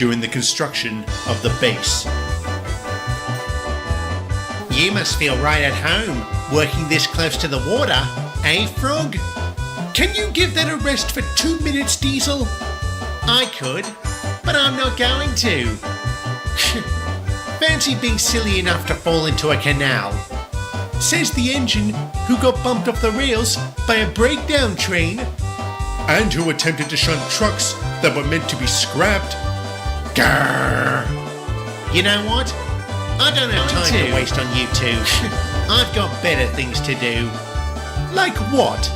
during the construction of the base. You must feel right at home, working this close to the water, eh, Frog? Can you give that a rest for 2 minutes, Diesel? I could, but I'm not going to. Fancy being silly enough to fall into a canal. Says the engine who got bumped off the rails by a breakdown train and who attempted to shunt trucks that were meant to be scrapped. Grrr. You know what? I don't have time to waste on you two. I've got better things to do. Like what?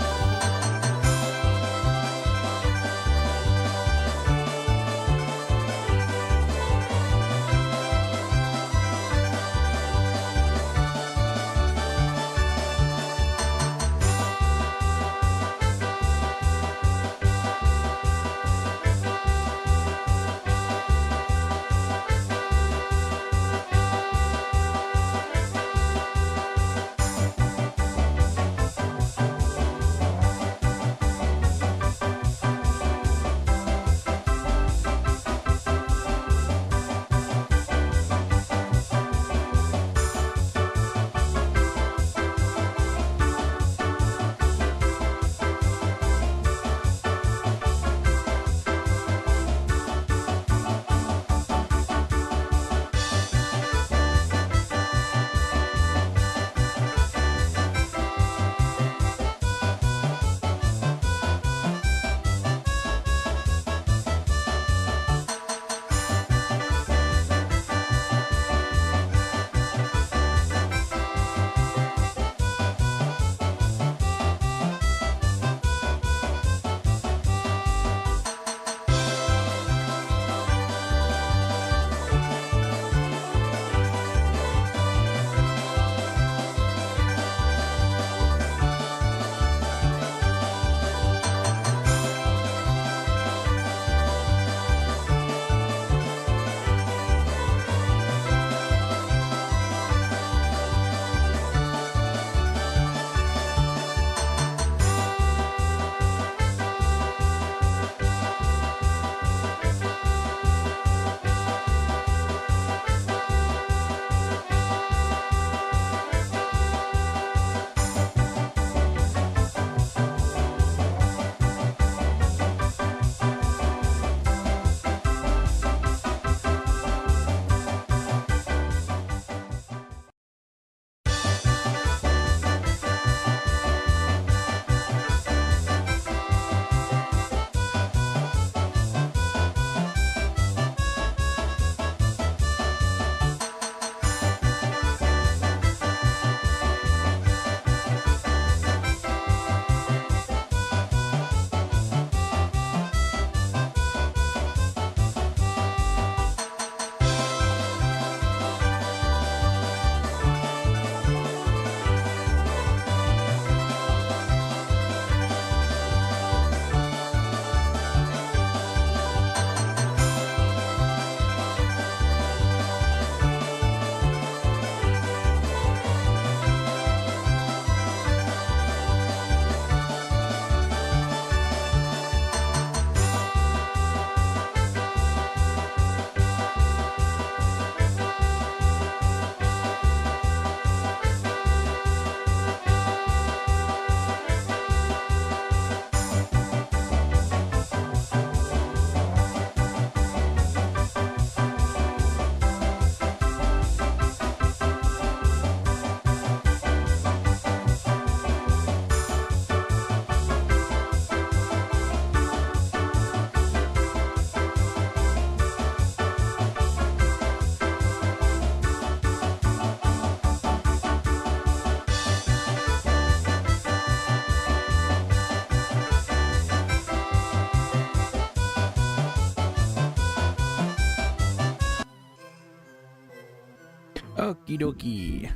Okie dokie.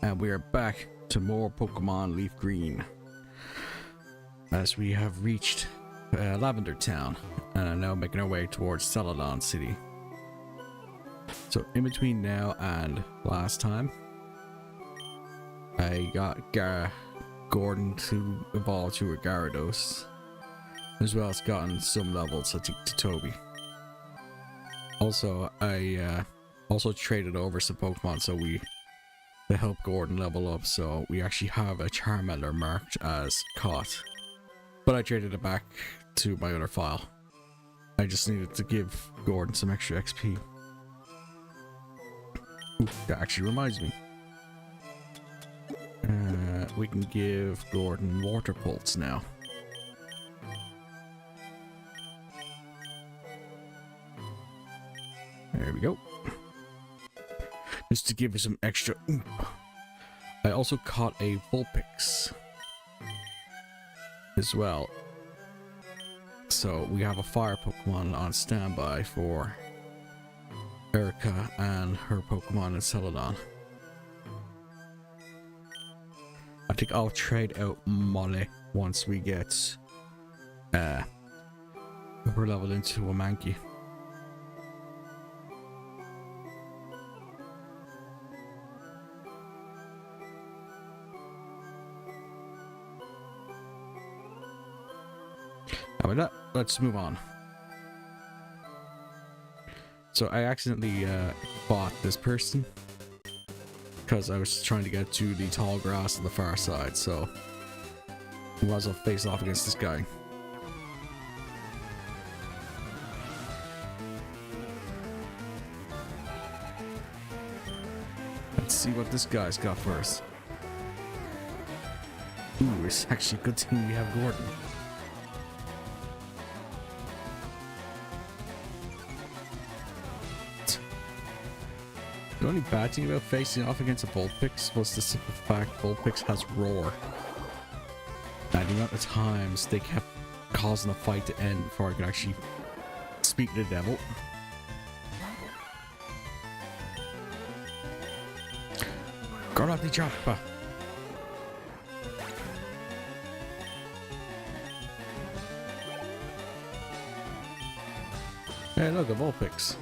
And we are back to more Pokemon Leaf Green. As we have reached Lavender Town and are now making our way towards Celadon City. So in between now and last time, I got Gordon to evolve to a Gyarados, as well as gotten some levels I think to Toby. Also, I also traded over some Pokemon to help Gordon level up, so we actually have a Charmander marked as caught. But I traded it back to my other file. I just needed to give Gordon some extra XP. Ooh, that actually reminds me. We can give Gordon Water Pulse now. There we go. Just to give you some extra oomph. I also caught a Vulpix as well. So we have a fire Pokemon on standby for Erica and her Pokemon in Celadon. I think I'll trade out Molly once we get her leveled into a Mankey. And with that, let's move on. So I accidentally fought this person because I was trying to get to the tall grass on the far side, so I was I'll face off against this guy. Let's see what this guy's got for us. Ooh, it's actually a good thing we have Gordon. The only bad thing about facing off against a Vulpix was the simple fact Vulpix has Roar. And the amount of times they kept causing the fight to end before I could actually speak to the devil. Guarda di Giappa! Hey, look, a Vulpix.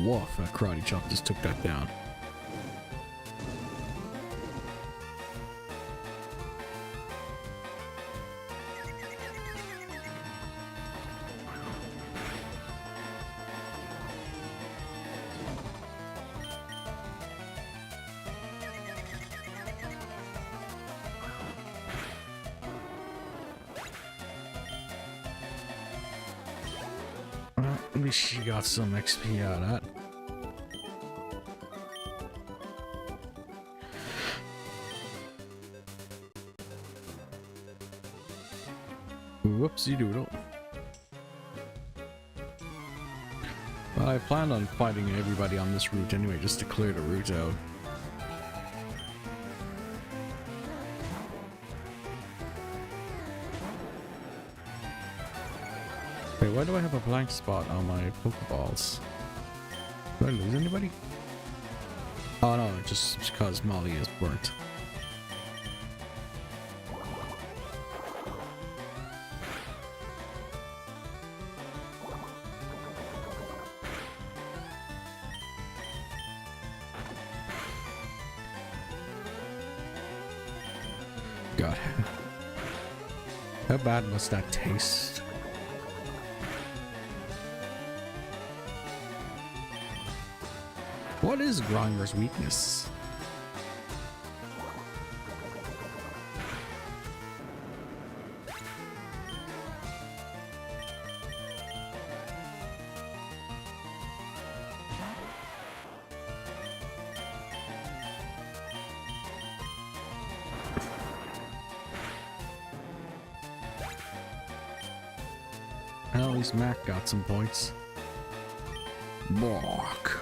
Woof, a karate chop just took that down. Well, at least she got some XP out of that. Whoopsie doodle. Well, I planned on fighting everybody on this route anyway, just to clear the route out. Wait, why do I have a blank spot on my Pokeballs? Did I lose anybody? Oh no, just because Molly is burnt. God. How bad must that taste? What is Grimer's weakness? Well, at least Mac got some points. Bark.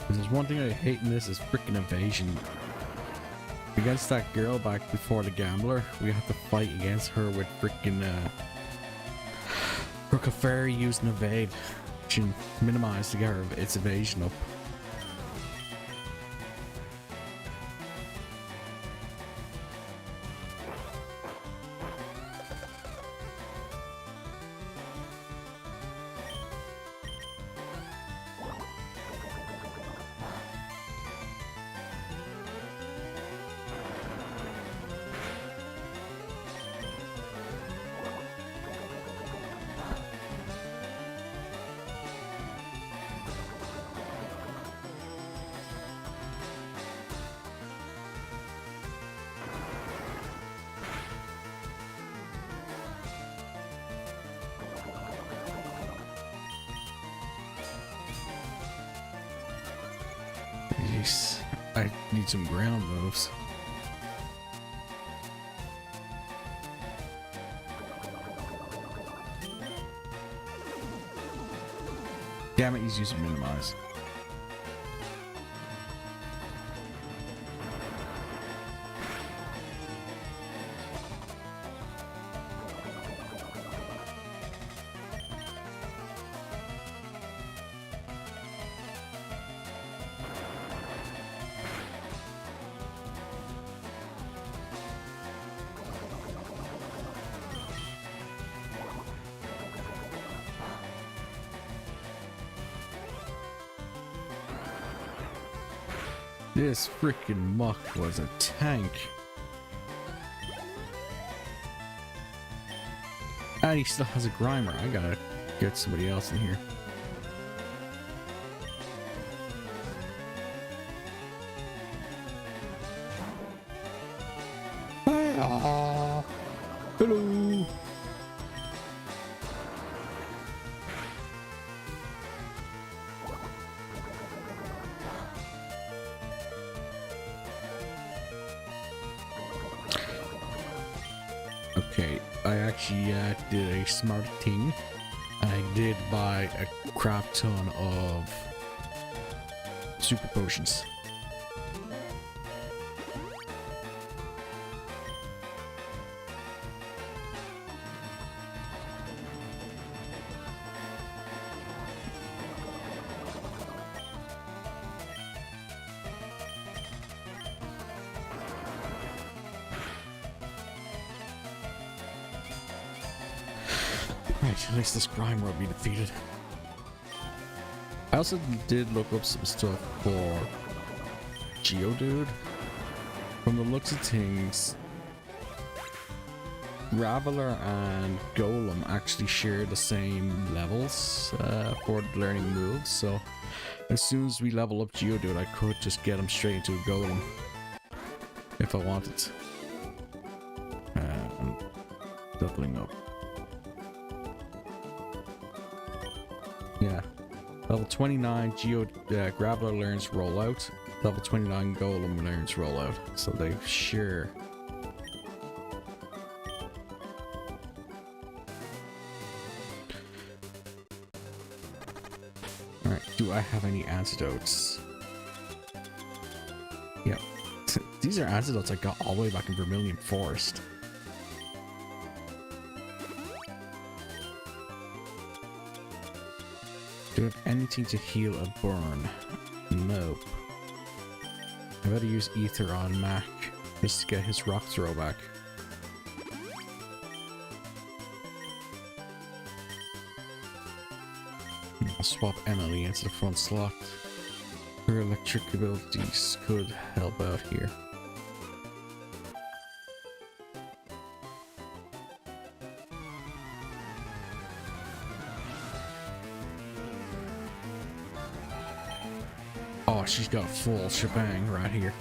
There's one thing I hate in this is freaking evasion. Against that girl back before the gambler, we have to fight against her with freaking her Clefairy using evade to minimize to get her its evasion up. Jeez, I need some ground moves. Damn it, he's using minimize. This freaking muck was a tank. And he still has a grimer. I gotta get somebody else in here. Hello. Okay, I actually did a smart thing. I did buy a crap ton of super potions. Right, at least this crime will be defeated. I also did look up some stuff for Geodude. From the looks of things, Graveler and Golem actually share the same levels for learning moves, so as soon as we level up Geodude, I could just get him straight into a Golem if I wanted. I'm doubling up. Yeah, level 29 Graveler learns Rollout. Level 29 Golem learns Rollout. So they share. Alright, do I have any antidotes? Yep. These are antidotes I got all the way back in Vermilion Forest. Do I have anything to heal a burn? Nope. I better use Ether on Mac just to get his rock throw back. I'll swap Emily into the front slot. Her electric abilities could help out here. Oh, she's got a full shebang right here.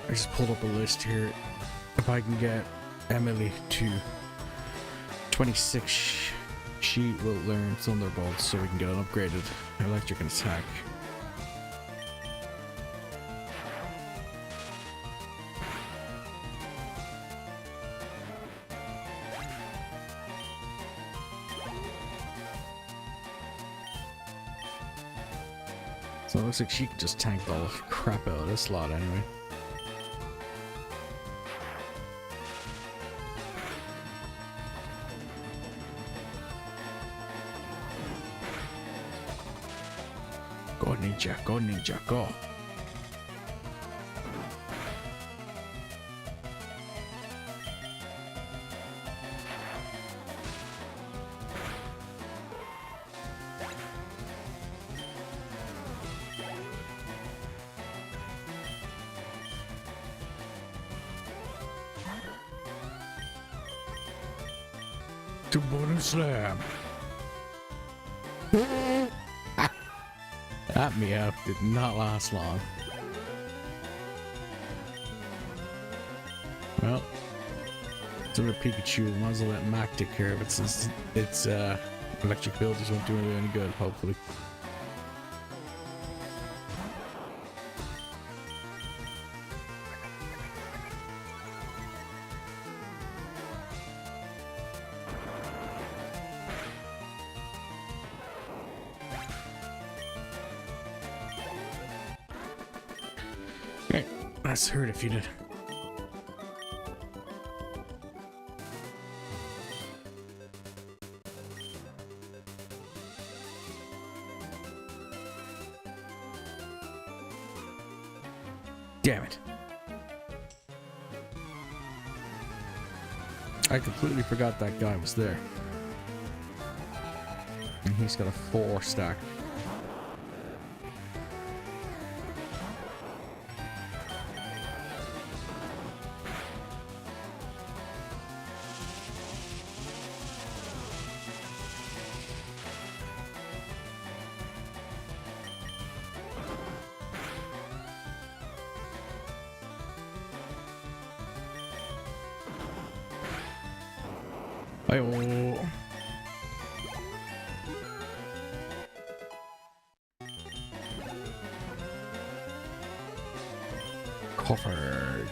I just pulled up a list here. If I can get Emily to 26, she will learn Thunderbolt so we can get an upgraded electric attack. So it looks like she can just tank the crap out of this lot anyway. Go ninja, go ninja, go. button slam. That meow did not last long. Well, it's another Pikachu. Might as well let Mac take care of it since its electric abilities won't do any good, hopefully. Okay, that's her defeated. Damn it. I completely forgot that guy was there. And he's got a 4 stack. Ayo. Covered.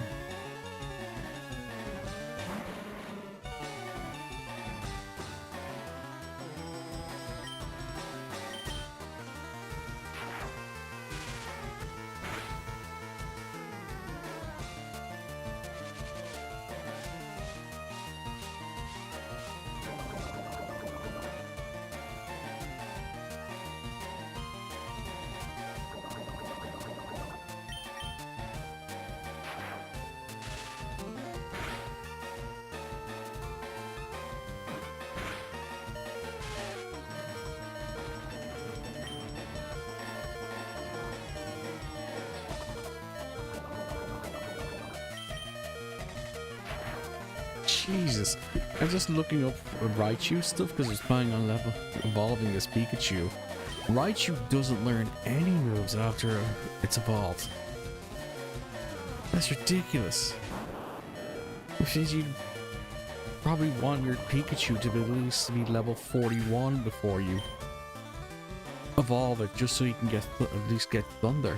Jesus, I'm just looking up Raichu stuff because I was planning on evolving this Pikachu. Raichu doesn't learn any moves after it's evolved. That's ridiculous. Which means you probably want your Pikachu to at least be level 41 before you evolve it, just so you can get at least get Thunder.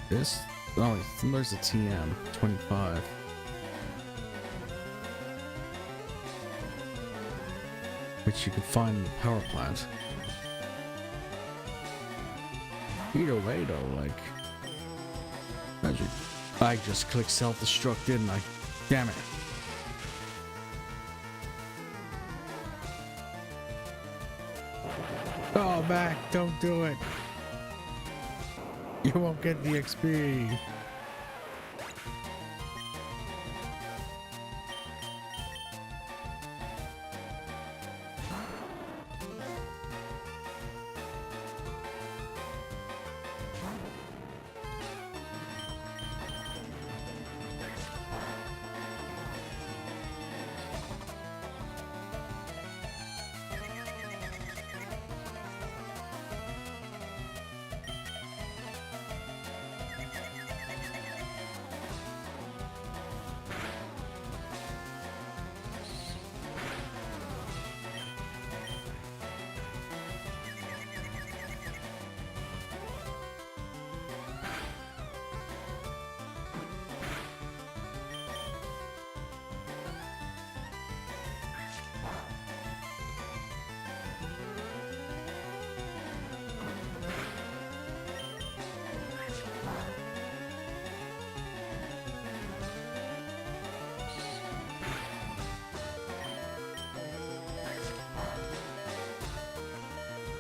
This? Oh, Thunder's a TM 25. Which you can find in the power plant. Either way though, like... Imagine. I just clicked self-destruct, didn't I? Damn it. Oh, Mac, don't do it. You won't get the XP.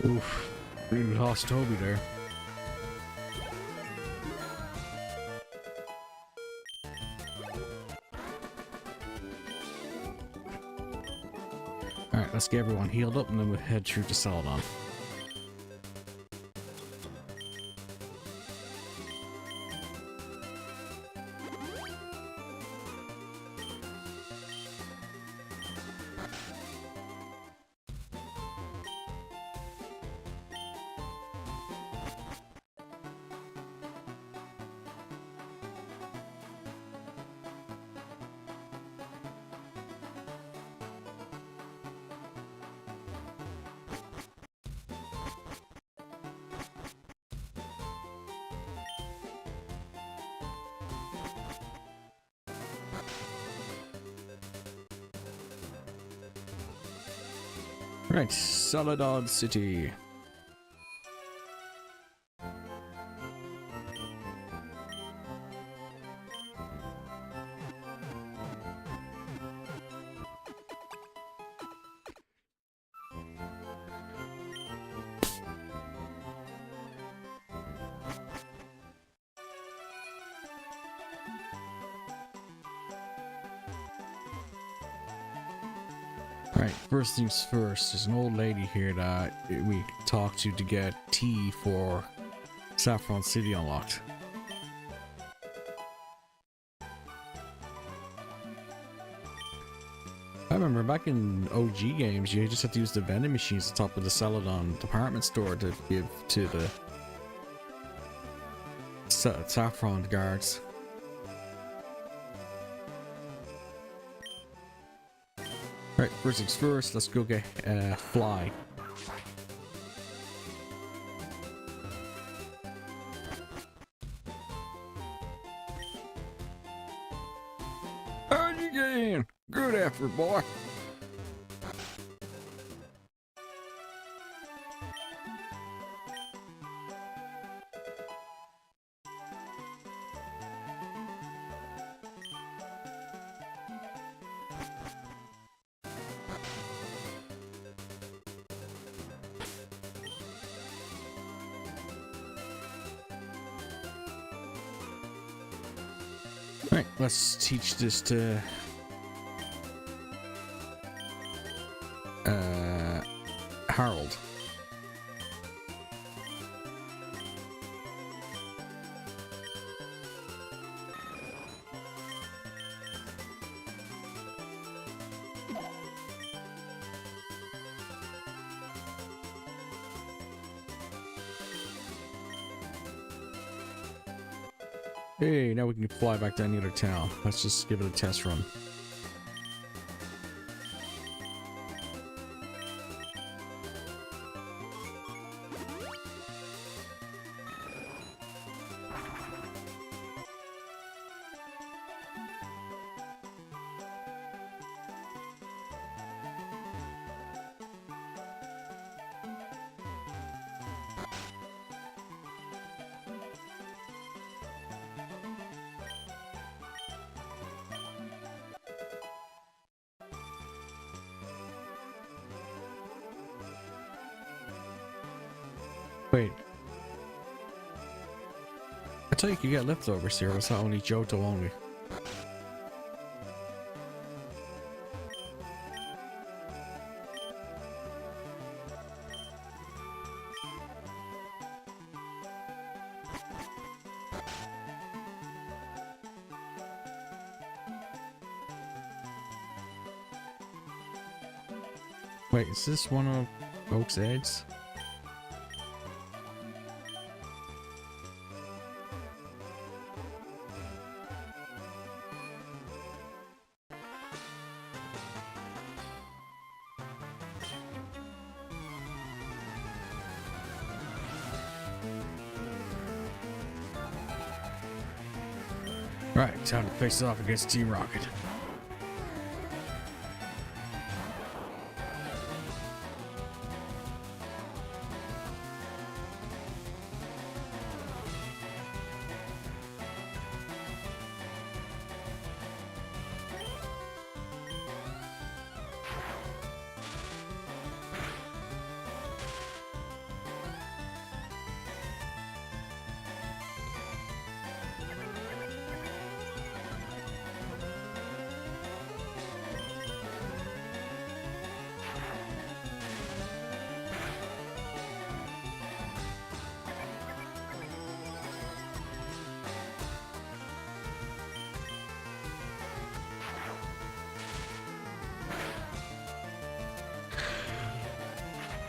Oof, we lost Toby there. Alright, let's get everyone healed up and then we'll head through to Celadon. Right, Celadon City. Right, first things first, there's an old lady here that we talked to get tea for Celadon City unlocked. I remember back in OG games, you just had to use the vending machines at the top of the Celadon department store to give to the saffron guards. Right, first things first, let's go get Fly. How'd you get in? Good effort, boy. Right, let's teach this to Harold. Hey, now we can fly back to any other town. Let's just give it a test run. Wait. I thought you could get leftovers here. Was that only Johto only? Wait, is this one of Oak's eggs? Right, time to face off against Team Rocket.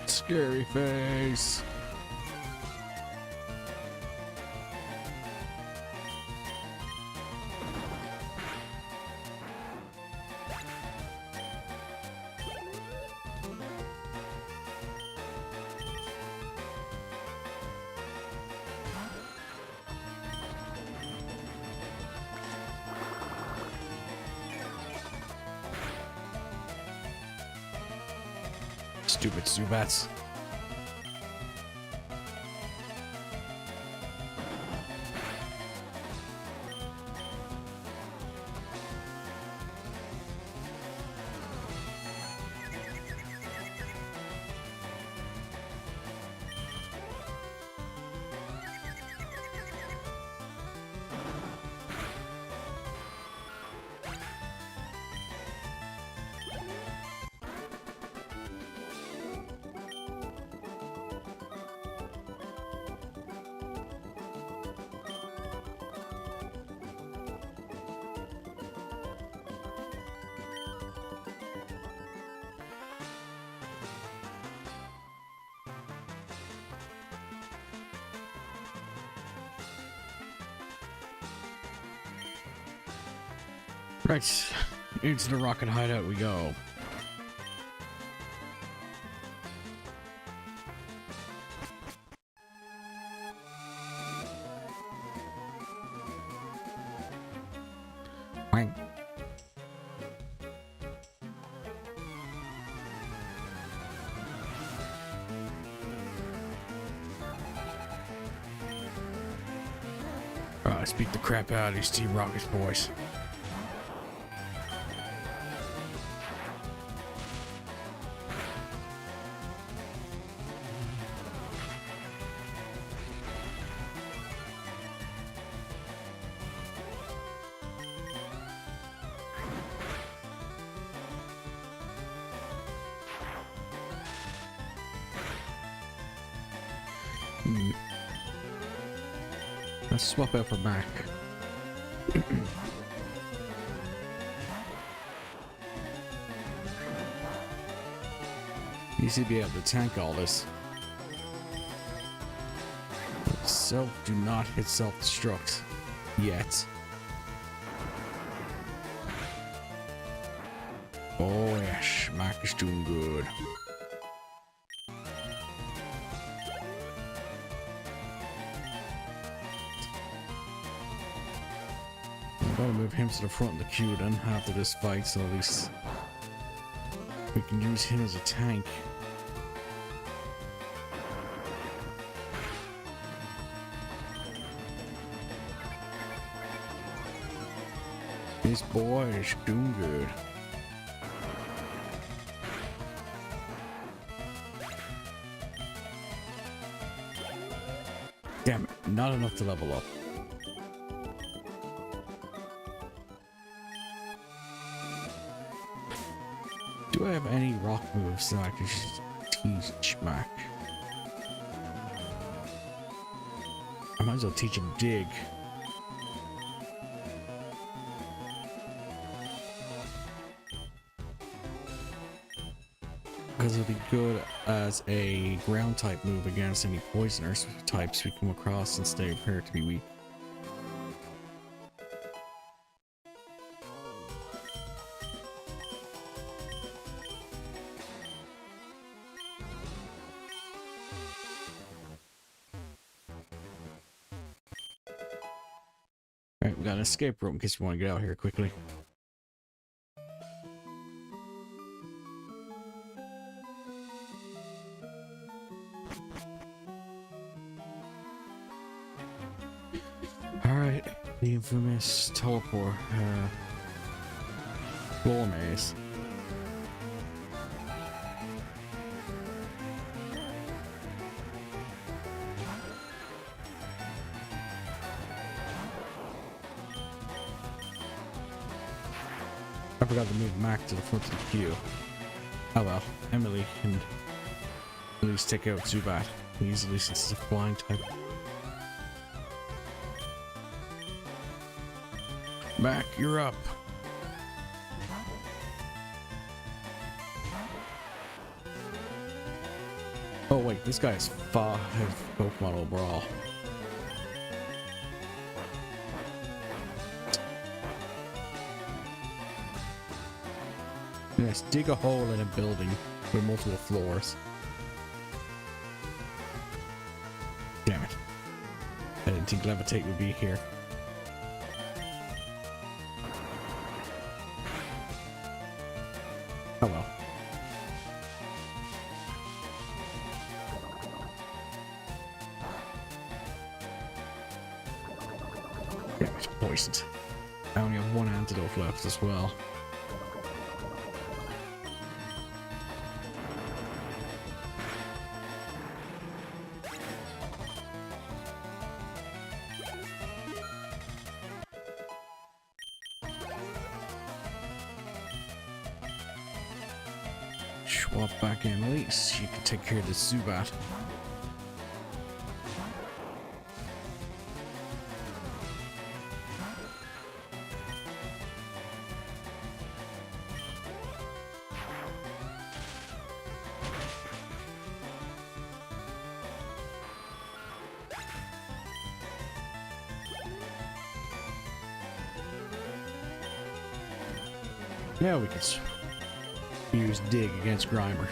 Scary face. Stupid Zubats. Right, into the rocket hideout we go. Wang. I speak the crap out of these Team Rockets boys. Let's swap out for Mac. You should be able to tank all this. Do not hit self-destruct yet. Oh yes, Mac is doing good. I'm gonna move him to the front of the queue then after this fight, so at least we can use him as a tank. This boy is doing good. Damn it, not enough to level up. Do I have any rock moves that I can just teach Mac? I might as well teach him dig. Because it'll be good as a ground type move against any poisoners types we come across since they appear to be weak. Alright, we got an escape rope in case we want to get out here quickly. Alright, the infamous teleport floor maze. I forgot to move Mac to the front of the queue. Oh well, Emily can at least take out Zubat easily since it's a flying type. Mac, you're up. Oh wait, this guy is 5 Pokemon overall. Yes, dig a hole in a building with multiple floors. Damn it. I didn't think Levitate would be here. Oh well. Damn it, poisoned. I only have one antidote left as well. Swap back in, at least you can take care of the Zubat. Yeah, we could use Dig against Grimer.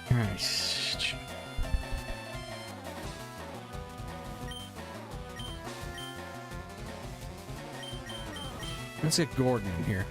Alright. Let's get Gordon in here.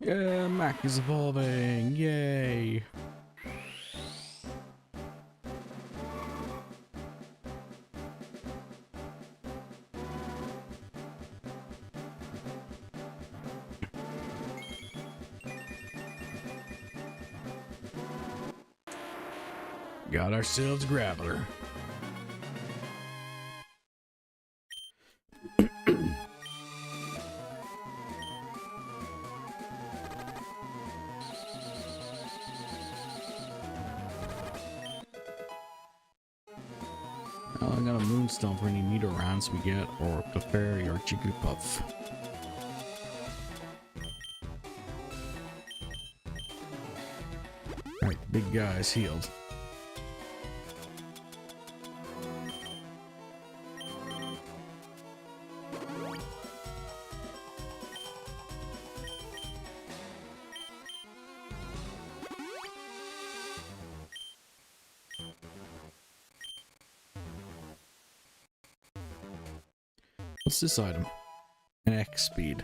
Yeah, Mac is evolving. Yay. Got ourselves Graveler. Oh, I got a Moonstone for any Nidoran's we get, or Clefairy, or Jigglypuff. Alright, big guy's healed. What's this item? An X speed.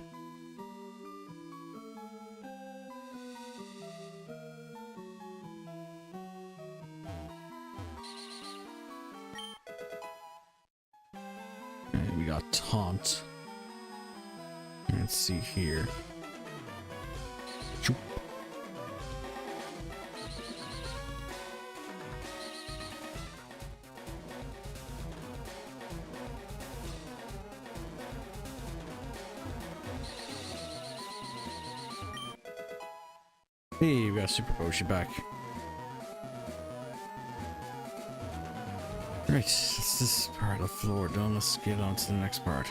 And we got Taunt. Let's see here. Choop. Hey, we got Super Potion back. Right, that's this part of the floor done. Let's get on to the next part.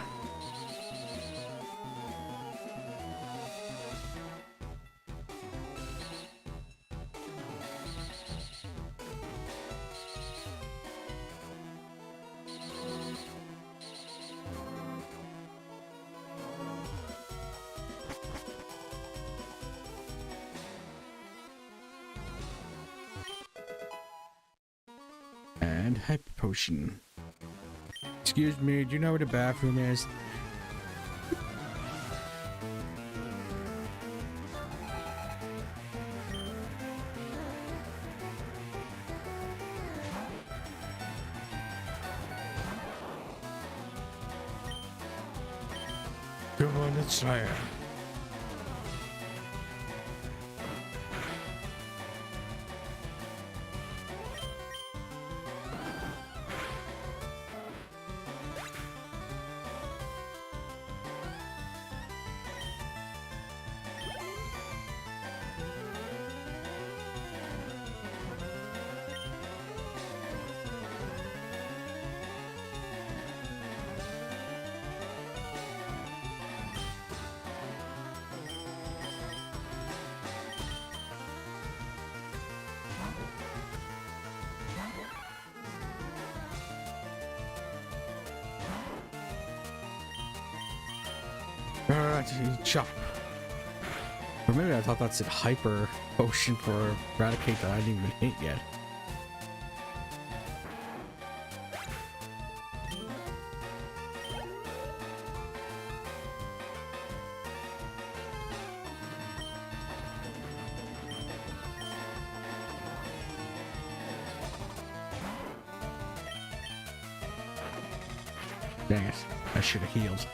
And hyper potion. Excuse me, do you know where the bathroom is? Go on, let's try it. Chop. Or maybe I thought that's a hyper potion for eradicate that I didn't even hit yet. Dang it, I should have healed.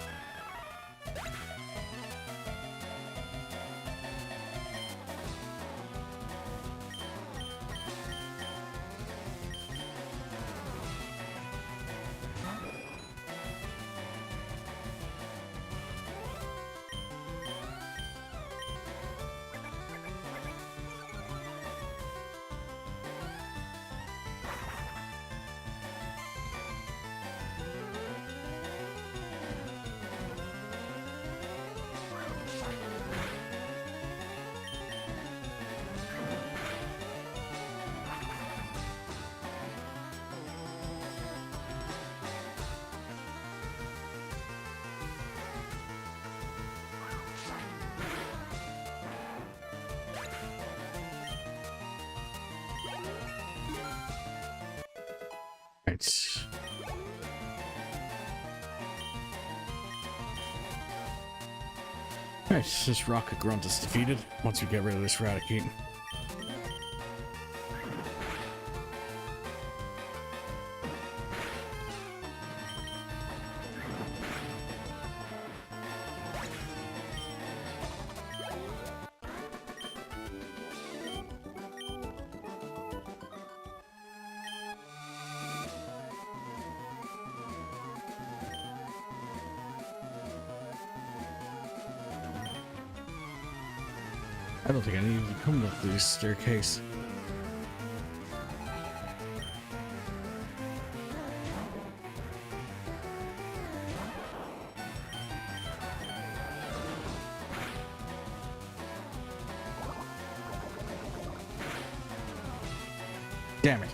Right. Right, this rocket grunt is defeated once we get rid of this eradicate. I don't think I need to come up this staircase. Damn it.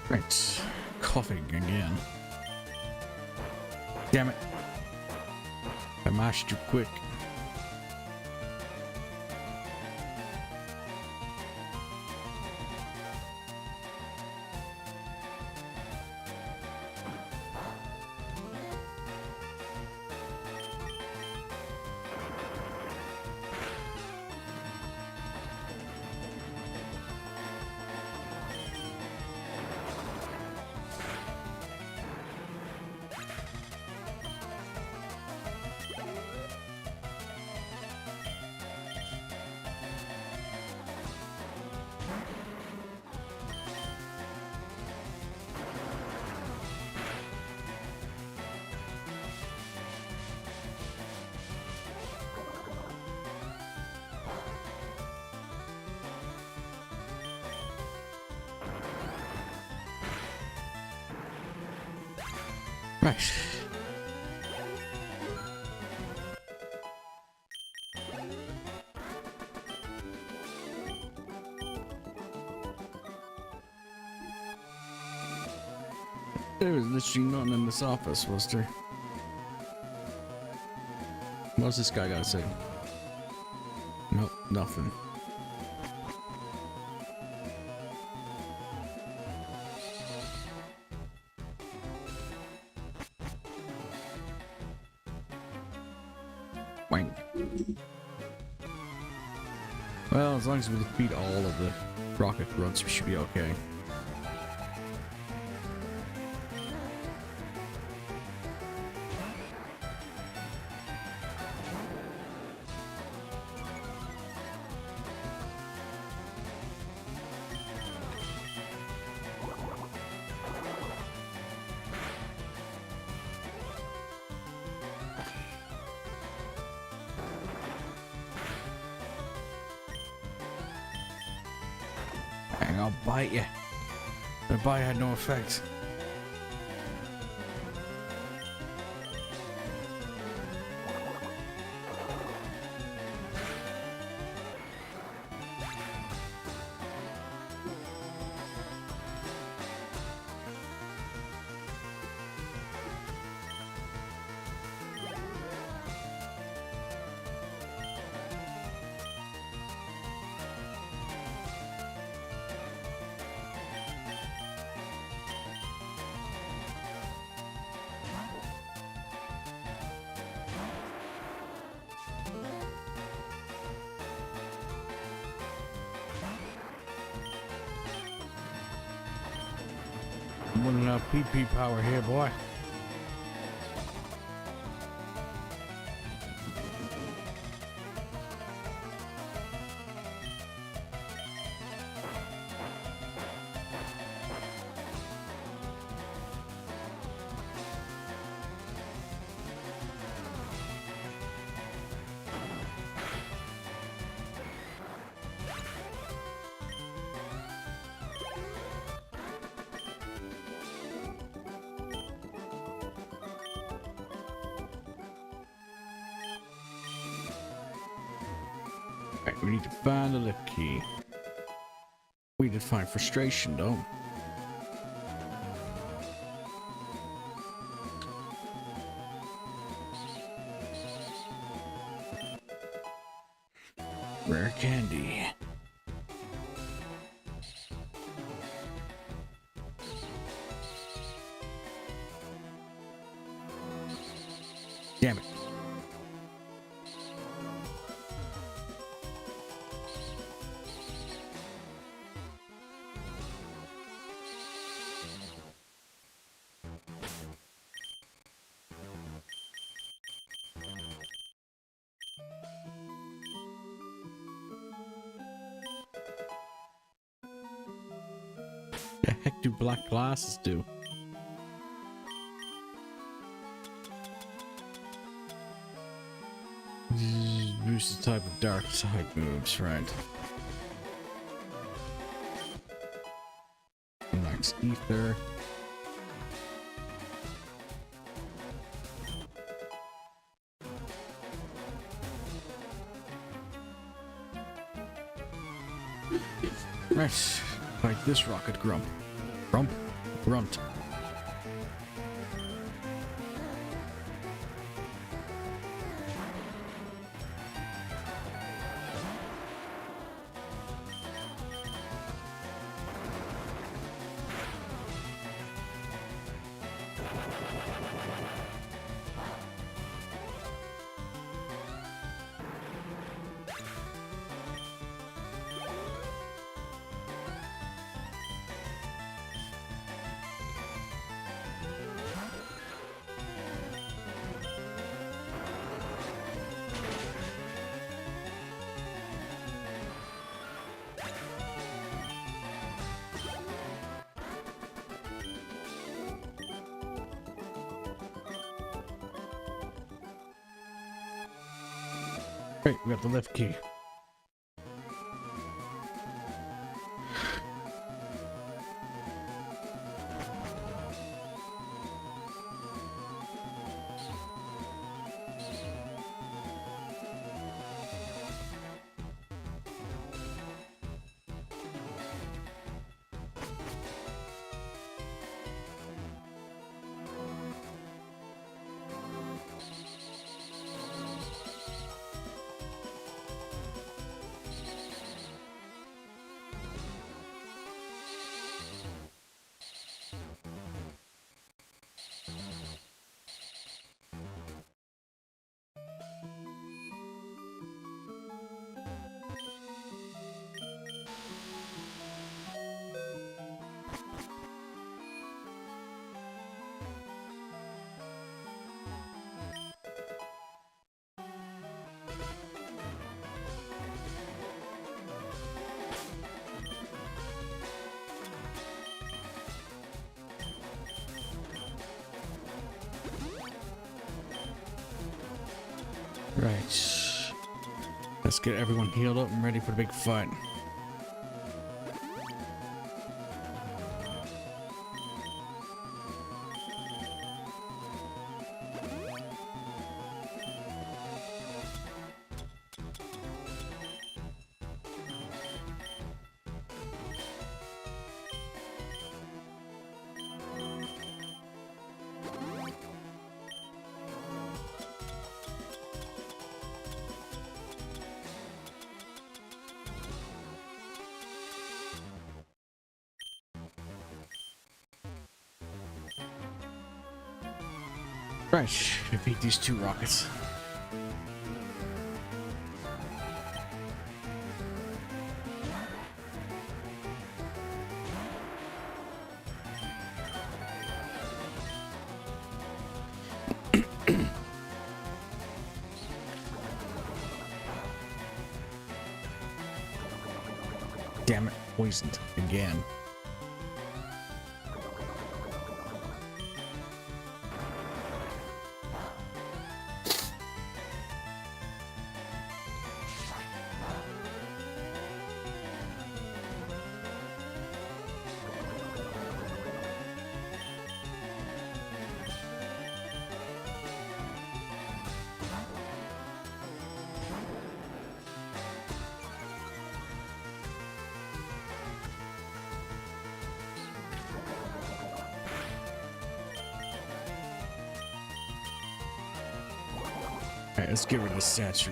Right, coughing again. Damn it. I mashed too quick. Right. There was literally nothing in this office, was there? What's this guy gotta say? Nope, nothing. Wank. Well, as long as we defeat all of the rocket grunts, we should be okay. Hang on, I'll bite you. The bite had no effect. I'm running out of PP power here, boy. Right, we need to find the lift key. We did find frustration, though. Rare candy. Damn it. The heck do black glasses do? Boost the type of dark side moves, right? Max ether. Right, like this rocket grump. Grump? Grunt. Great, we got the lift key. Let's get everyone healed up and ready for the big fight. Right, defeat these 2 rockets. Damn it, poisoned again. Alright, let's get rid of the statue.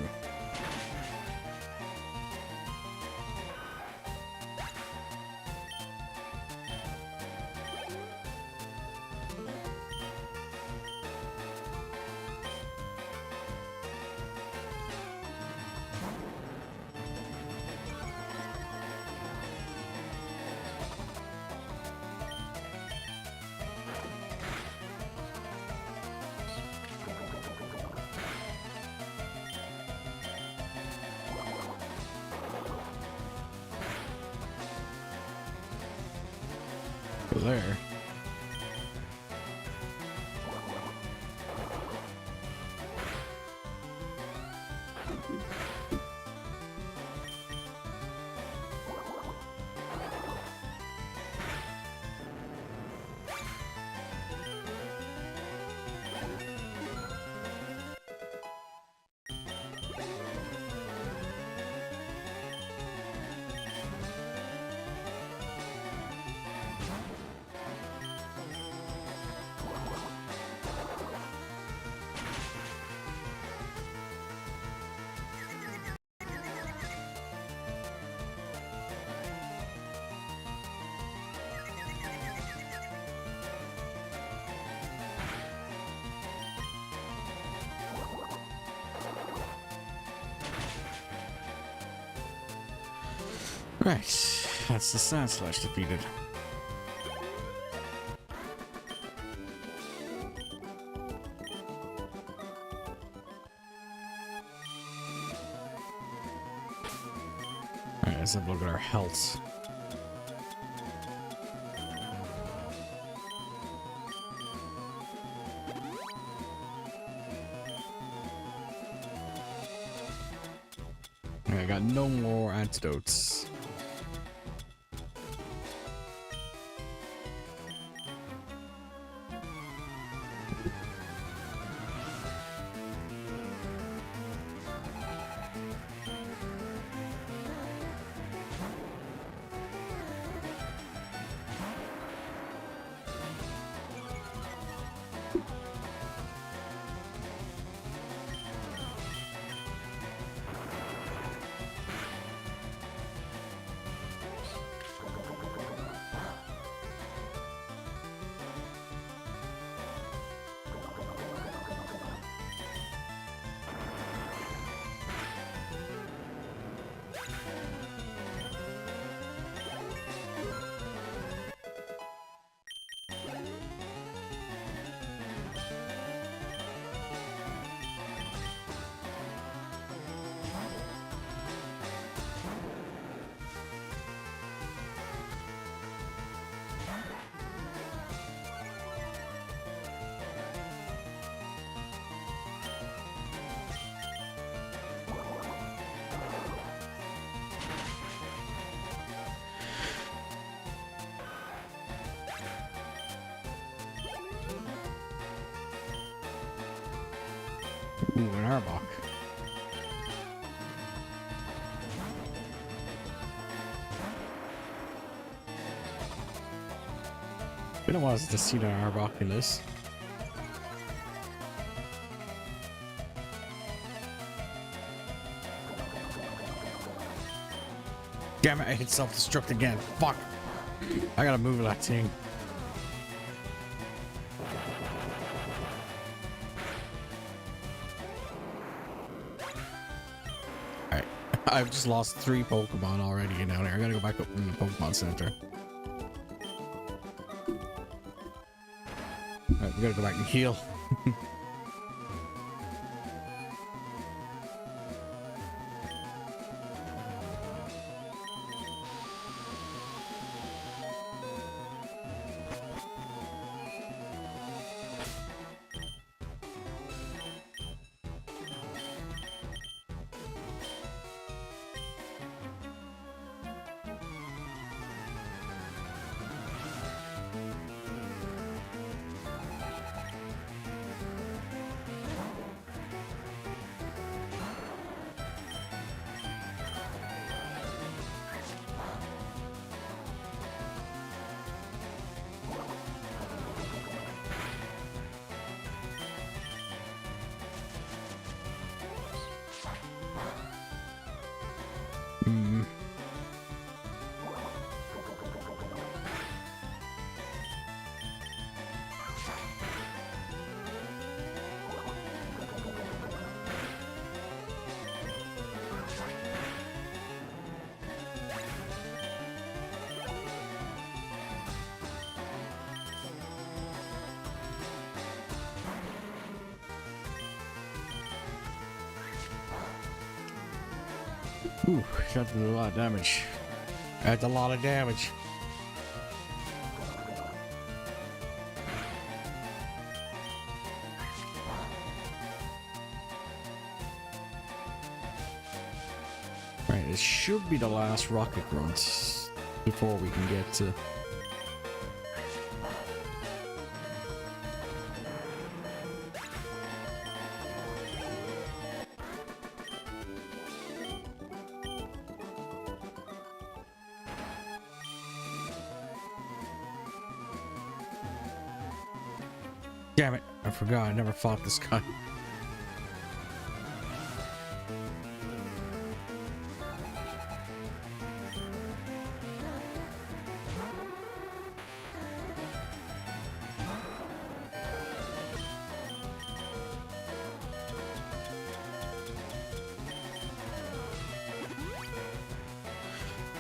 There. Right, that's the Sand Slash defeated. Alright, let's have a look at our health. I got no more antidotes. Ooh, an Arbok. Been a while since I've seen an Arbok in this. Damn it, I hit self-destruct again. Fuck. I gotta move that thing. Alright. I've just lost 3 Pokemon already down there. I gotta go back up in the Pokemon Center. Alright, we gotta go back and heal. Ooh, that did a lot of damage. That's a lot of damage. Right, it should be the last rocket grunt before we can get to... Damn it, I forgot, I never fought this guy.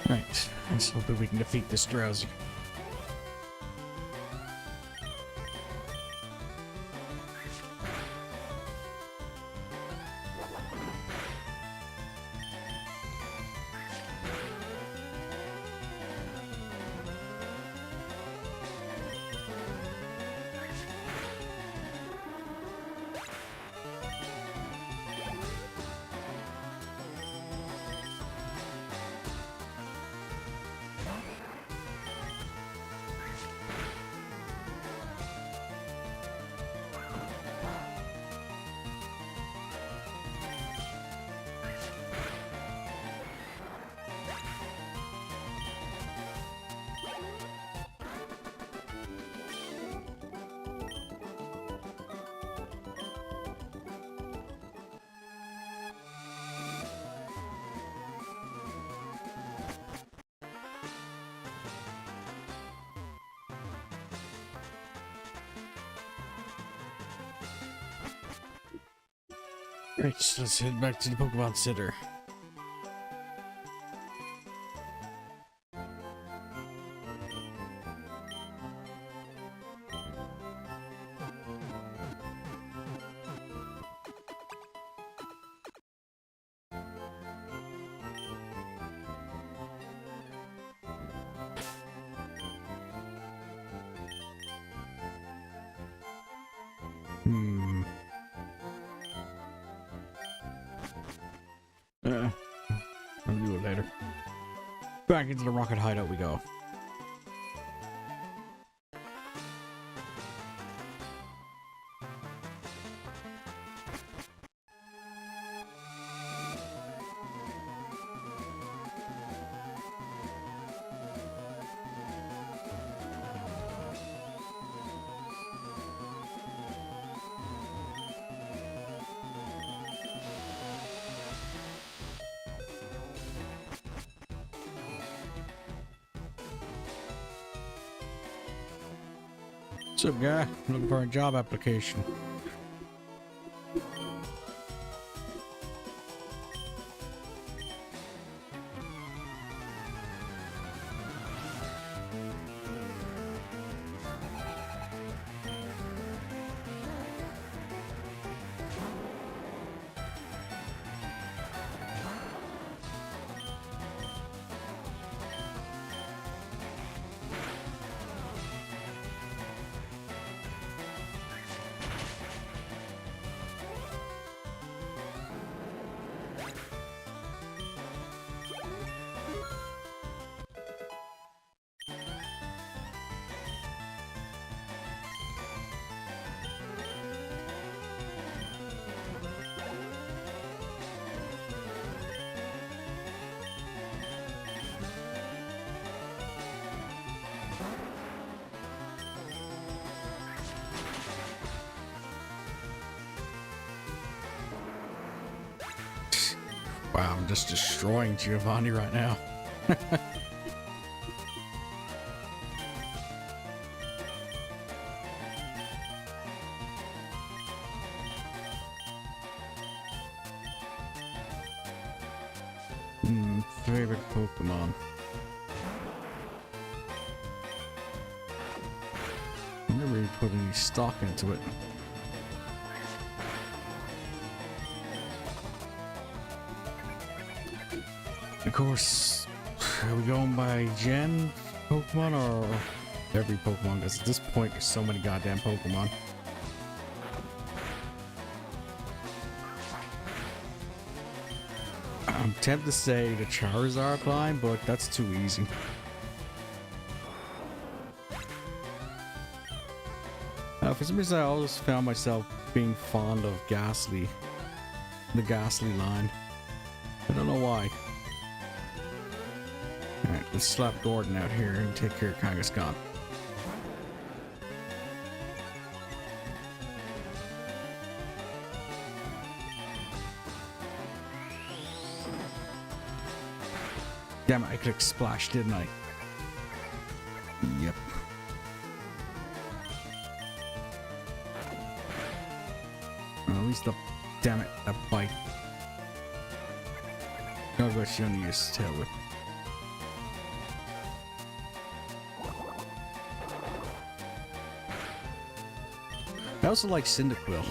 Right, let's hope that we can defeat this drowsy. Right, so let's head back to the Pokemon Center. I'll do it later. Back into the rocket hideout we go. What's up, guy? Looking for a job application. Wow, I'm just destroying Giovanni right now. Favorite Pokemon. I never really put any stock into it. Of course, are we going by Gen Pokemon or every Pokemon? Because at this point, there's so many goddamn Pokemon. I'm tempted to say the Charizard line, but that's too easy. For some reason, I always found myself being fond of Ghastly. The Ghastly line. I don't know why. Alright, let's slap Gordon out here and take care of Kangaskhan. Damn it, I clicked splash, didn't I? Yep. Well, at least the... Damn it, that bite. Oh, but she only used tail whip. I also like Cyndaquil.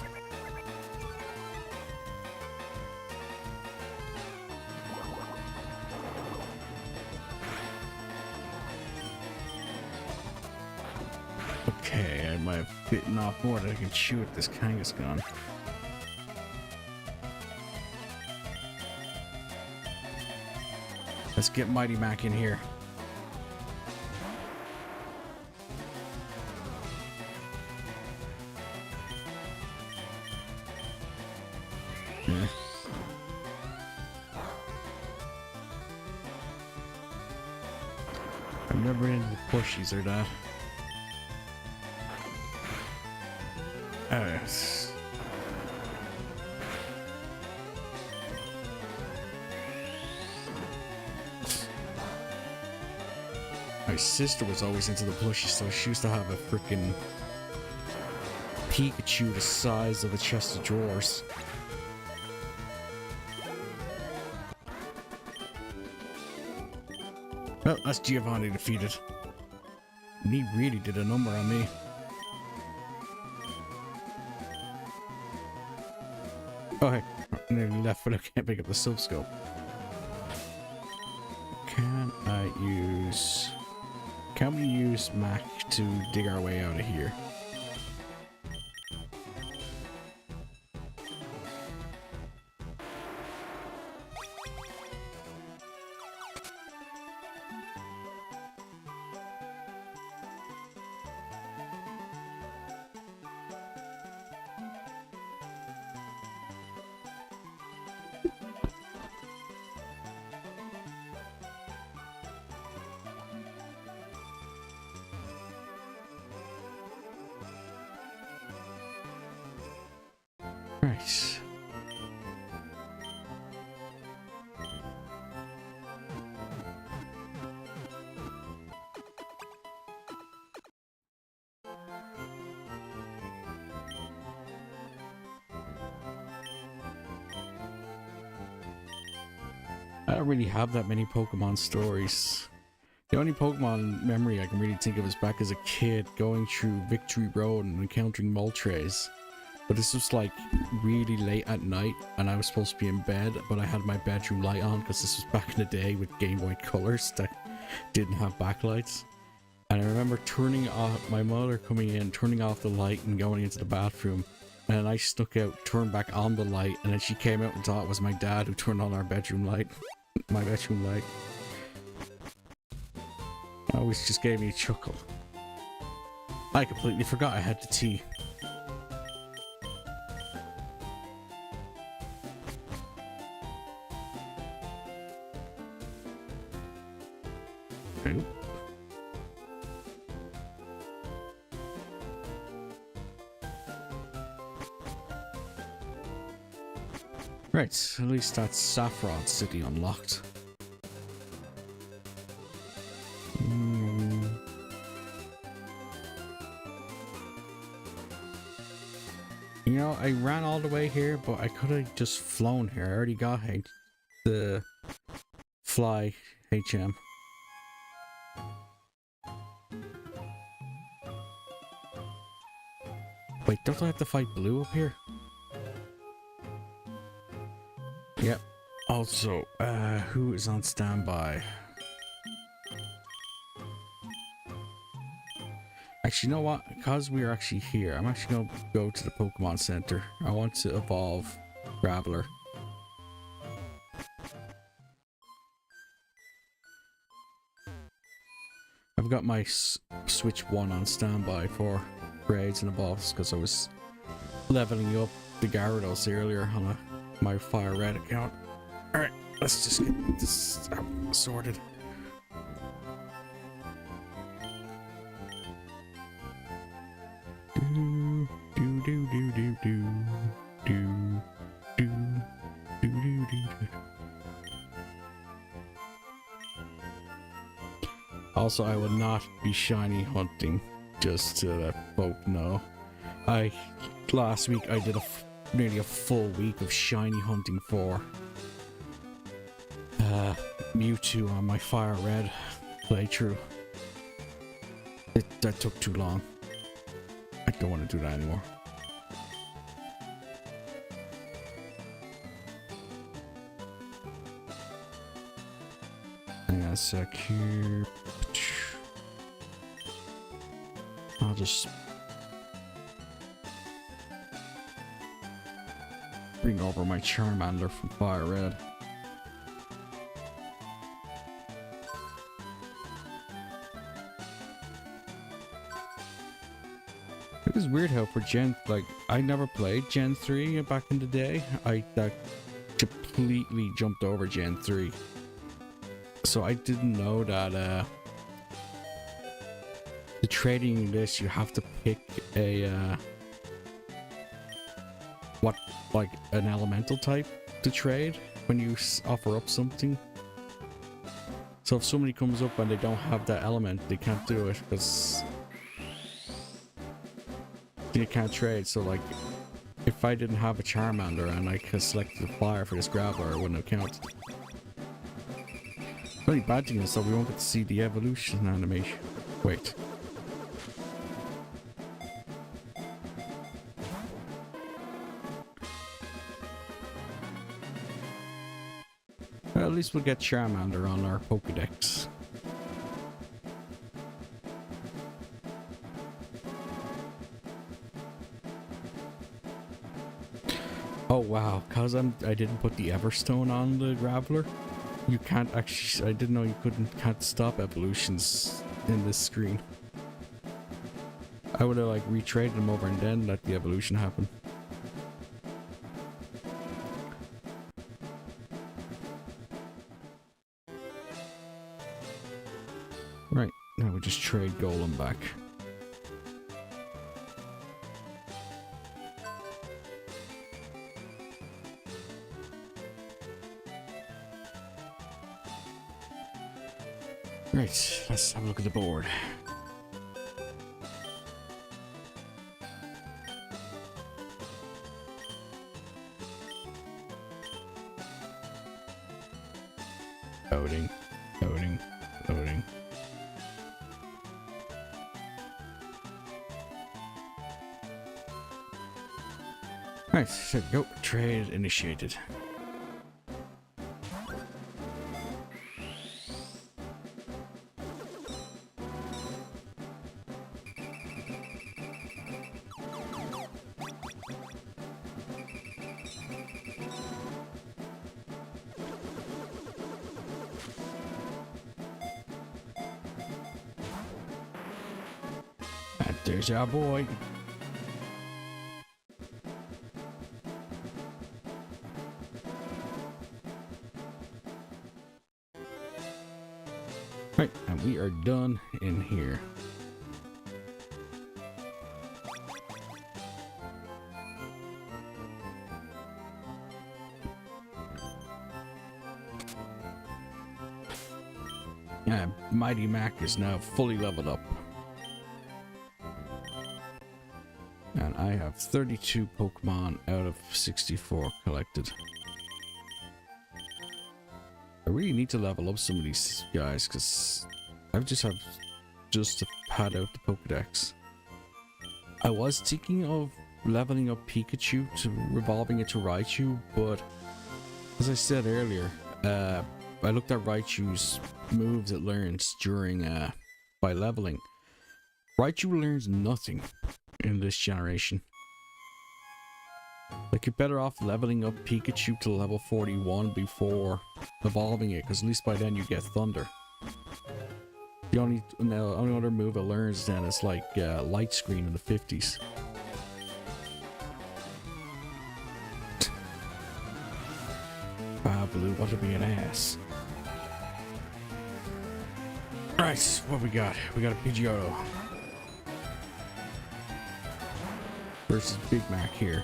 Okay, I might have bitten off more than I can chew at this Kangaskhan. Let's get Mighty Mac in here. Yeah. I'm never into the pushies or that. Yes. My sister was always into the plushies, so she used to have a freaking Pikachu the size of a chest of drawers. Well, that's Giovanni defeated. And he really did a number on me. Oh heck, I nearly left, but I can't pick up the Silph Scope. Can we use Mac to dig our way out of here? I don't really have that many Pokemon stories. The only Pokemon memory I can really think of is back as a kid going through Victory Road and encountering Moltres. But this was like really late at night and I was supposed to be in bed, but I had my bedroom light on because this was back in the day with Game Boy Colors that didn't have backlights. And I remember turning off, my mother coming in, turning off the light and going into the bathroom. And then I snuck out, turned back on the light, and then she came out and thought it was my dad who turned on our bedroom light. My bedroom light. It always just gave me a chuckle. I completely forgot I had the tea. Oop. Right, at least that's Celadon City unlocked. You know, I ran all the way here, but I could have just flown here. I already got the fly HM. Wait, don't I have to fight Blue up here? Yep. Also, who is on standby? Actually, you know what? Because we're actually here, I'm actually going to go to the Pokemon Center. I want to evolve Graveler. I've got my Switch 1 on standby for grades and evolves because I was leveling up the Gyarados earlier on my Fire Red account. Alright, let's just get this sorted. Also, I will not be shiny hunting, just to let folk know. Last week I did nearly a full week of shiny hunting for Mewtwo on my Fire Red playthrough. That took too long. I don't want to do that anymore. Hang on a sec here. I'll just bring over my Charmander from Fire Red. It was weird how for Gen, like, I never played Gen 3 back in the day. I completely jumped over Gen 3. So I didn't know that the trading list, you have to pick a like an elemental type to trade when you offer up something. So if somebody comes up and they don't have that element, they can't do it because you can't trade. So like, if I didn't have a Charmander and I could select the fire for this Graveler, it wouldn't have counted. The only bad thing is that we won't get to see the evolution animation. Wait. Well, at least we'll get Charmander on our Pokédex. Oh wow, cause I didn't put the Everstone on the Graveler. You can't actually, I didn't know you can't stop evolutions in this screen. I would have like retraded them over and then let the evolution happen. Right, now we just trade Golem back. Right, let's have a look at the board. Loading, loading, loading. Alright, so go. Trade initiated. And there's our boy. Right, and we are done in here. Mighty Mac is now fully leveled up. And I have 32 Pokemon out of 64 collected. I really need to level up some of these guys because I just have to pad out the Pokedex. I was thinking of leveling up Pikachu to revolving it to Raichu, but as I said earlier, I looked at Raichu's moves it learns during by leveling. Raichu learns nothing in this generation. Like, you're better off leveling up Pikachu to level 41 before evolving it, because at least by then you get Thunder. The only other move it learns then is like Light Screen in the 50s. Blue, what to be an ass. Alright, what we got? We got a Pidgeotto versus Big Mac here.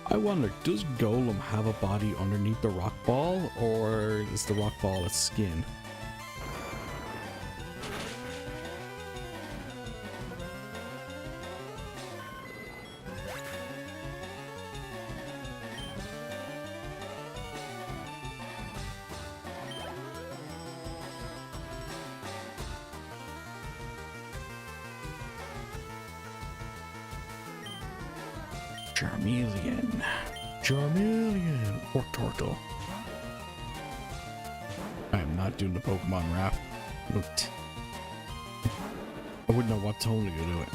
I wonder, does Golem have a body underneath the rock ball, or is the rock ball its skin? Charmeleon, or Tortle. I am not doing the Pokemon rap. Looked. I wouldn't know what tone to do it.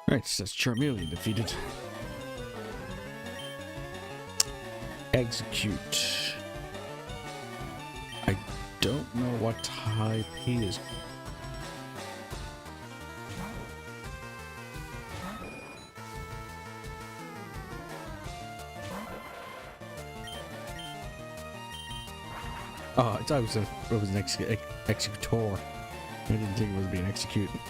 Right, so that's Charmeleon defeated. Execute. I don't know what type he is. Oh, I thought it was an executor. I didn't think it was being executed.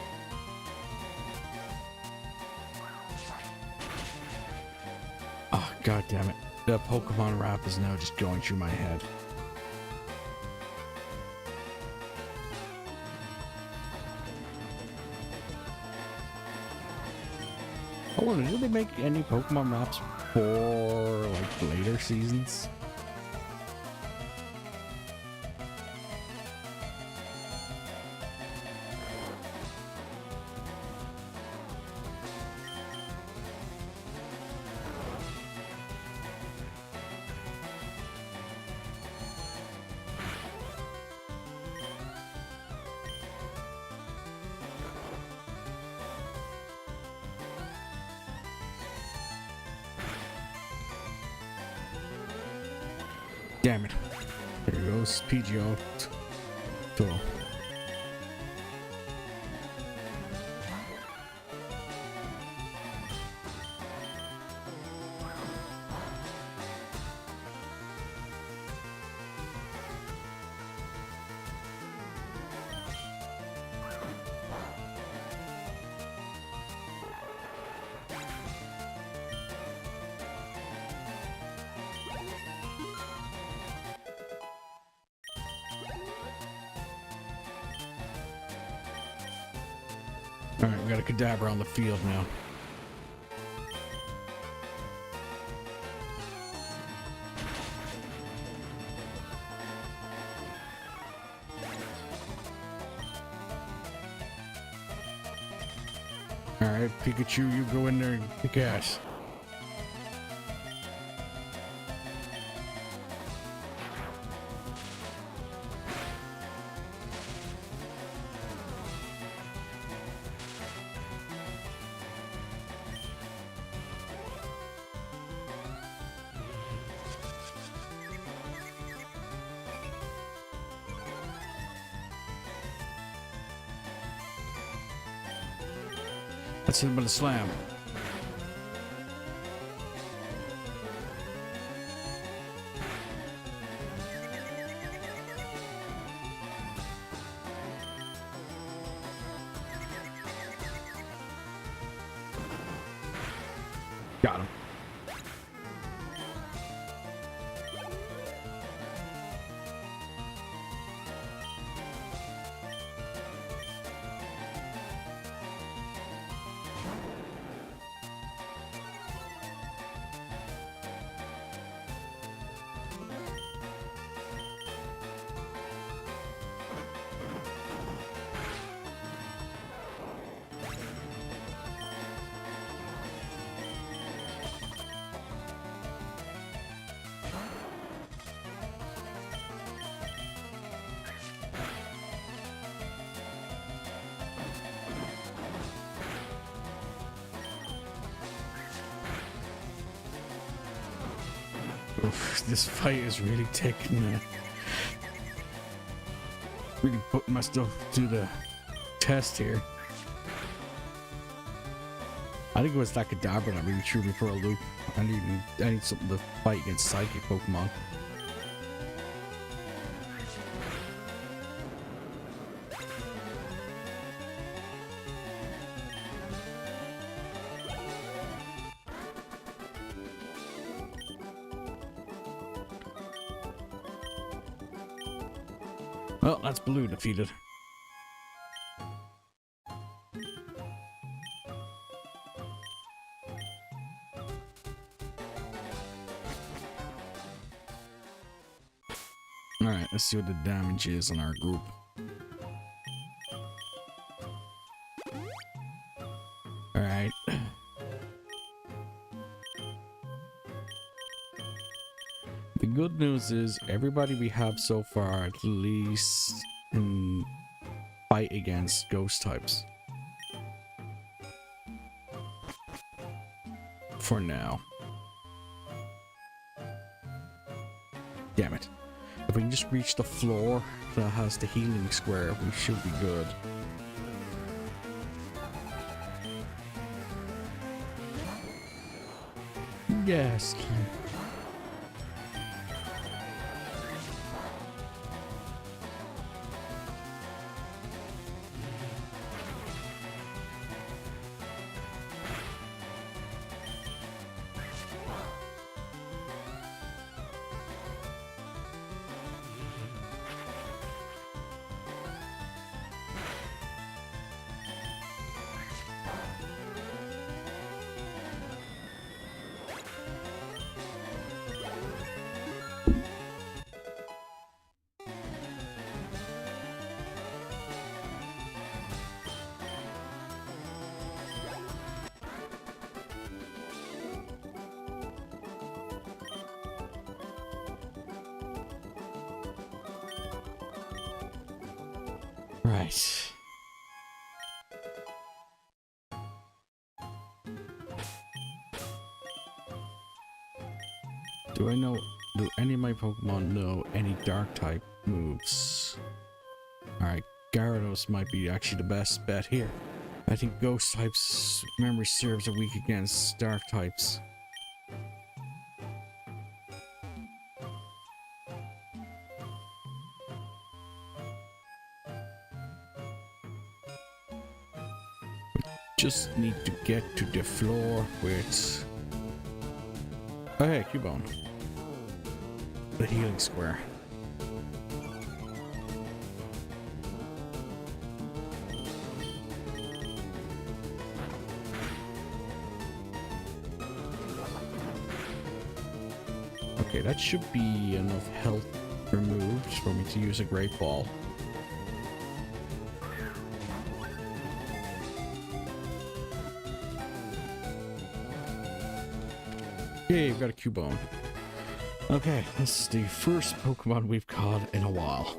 God damn it. The Pokemon rap is now just going through my head. I wonder, did they make any Pokemon raps for like later seasons? Damn it. There goes PGO. Total. Alright, we got a cadaver on the field now. Alright, Pikachu, you go in there and kick ass. That's him with a slam. Got him. Oof, this fight is really taking really putting myself to the test here. I think it was that cadaver that really threw me for a loop. I need something to fight against psychic Pokemon. Well, that's Blue defeated. Alright, let's see what the damage is on our group. Alright. The good news is everybody we have so far at least can fight against ghost types. For now. Damn it. If we can just reach the floor that has the healing square, we should be good. Yes. Right. Do I know Do any of my Pokemon know any dark type moves? Alright, Gyarados might be actually the best bet here. I think ghost types, memory serves, are weak against dark types. Just need to get to the floor with... Oh hey, Cubone. The healing square. Okay, that should be enough health removed for me to use a Great Ball. Okay, we've got a Cubone. Okay, this is the first Pokemon we've caught in a while.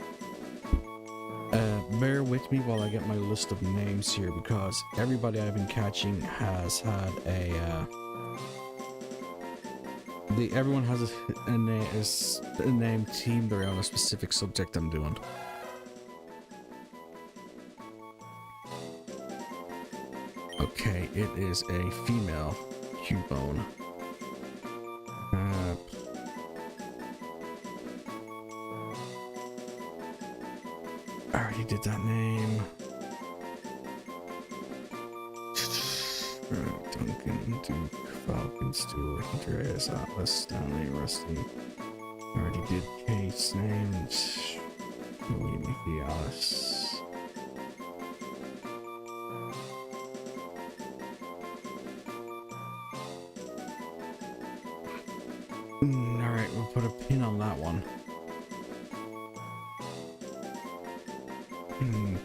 Bear with me while I get my list of names here, because everybody I've been catching has had a... everyone has a name teamed around a specific subject I'm doing. Okay, it is a female Cubone. I already did that name. Duncan, Duke, Falcon, Stewart, Andreas, Atlas, Stanley, Rusty. I already did Kate's name. Louis, Mickey, Alice. Alright, we'll put a pin on that one.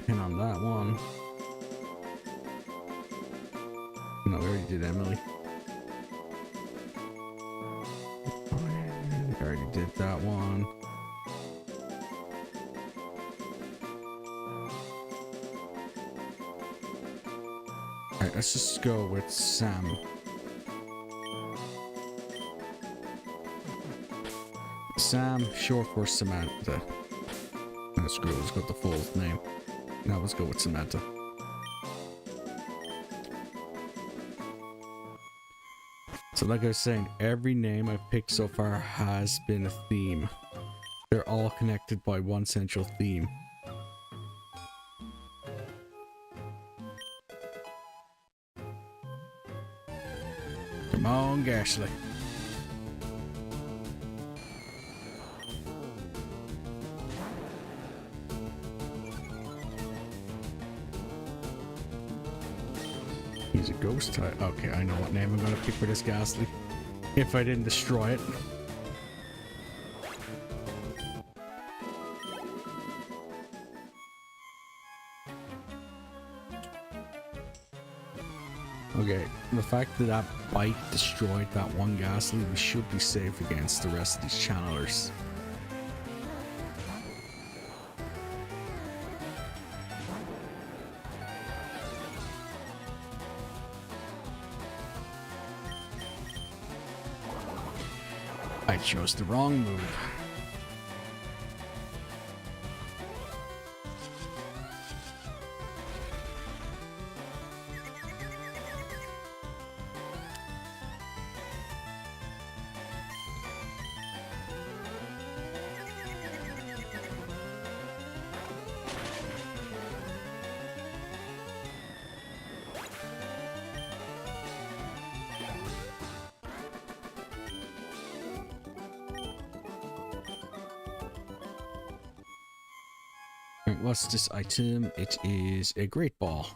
Pin on that one. No, we already did Emily. We already did that one. Alright, let's just go with Sam. Sam, short for Samantha. No, screw it, let's go with the full name. Now let's go with Samantha. So like I was saying, every name I've picked so far has been a theme. They're all connected by one central theme. Come on, Gashly. He's a ghost type. Okay, I know what name I'm gonna pick for this Ghastly. If I didn't destroy it. Okay, the fact that that bite destroyed that one Ghastly, we should be safe against the rest of these channelers. I chose the wrong move. What's this item? It is a Great Ball.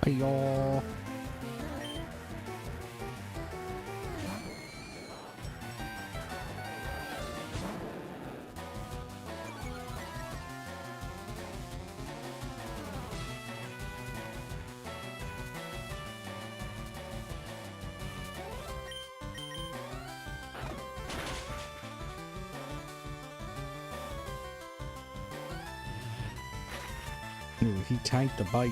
Hey-yo. Ooh, he tanked the bite.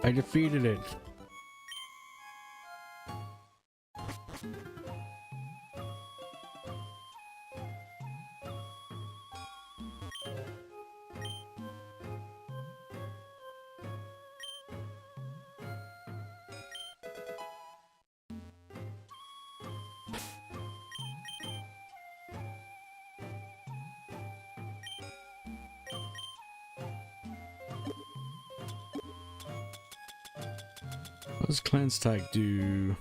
I defeated it. What does cleanse tag do?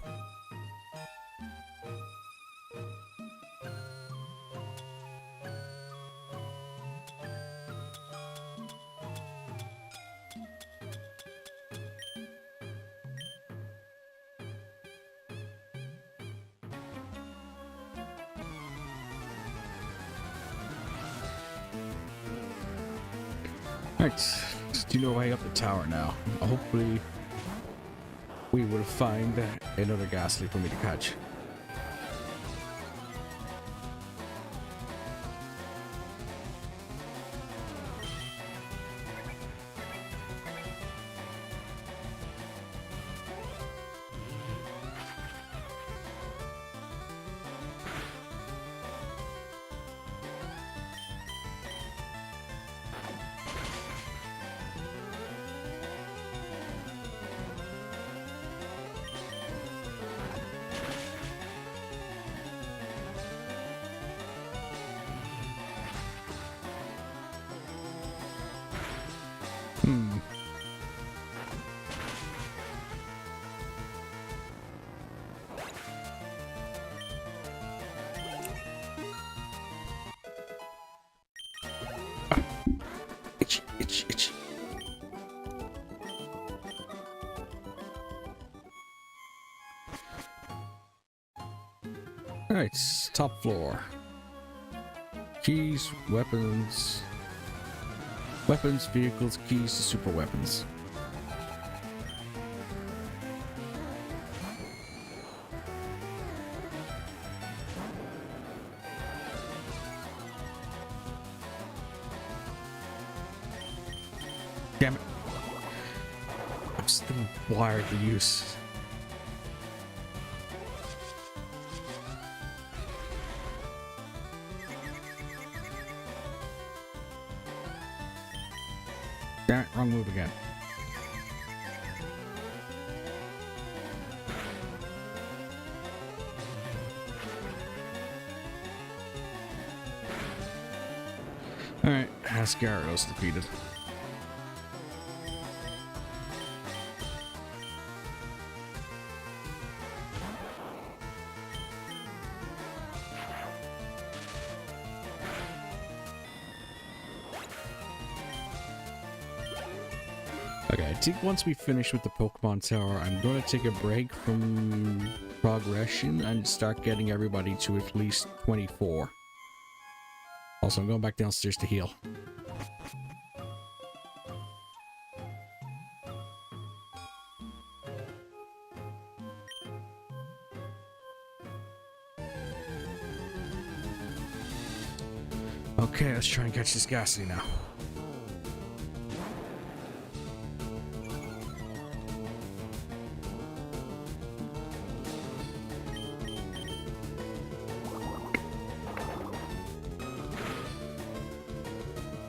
Alright, let's do our way up the tower now. Hopefully we will find another ghastly for me to catch. Itch. Alright, top floor. Keys, weapons. Weapons, vehicles, keys to super weapons. Damn it. I'm still wired to use. Damn it, wrong move again. Alright, Ascaro's defeated. Okay, I think once we finish with the Pokemon Tower, I'm going to take a break from progression and start getting everybody to at least 24. Also, I'm going back downstairs to heal. Okay, let's try and catch this Ghastly now.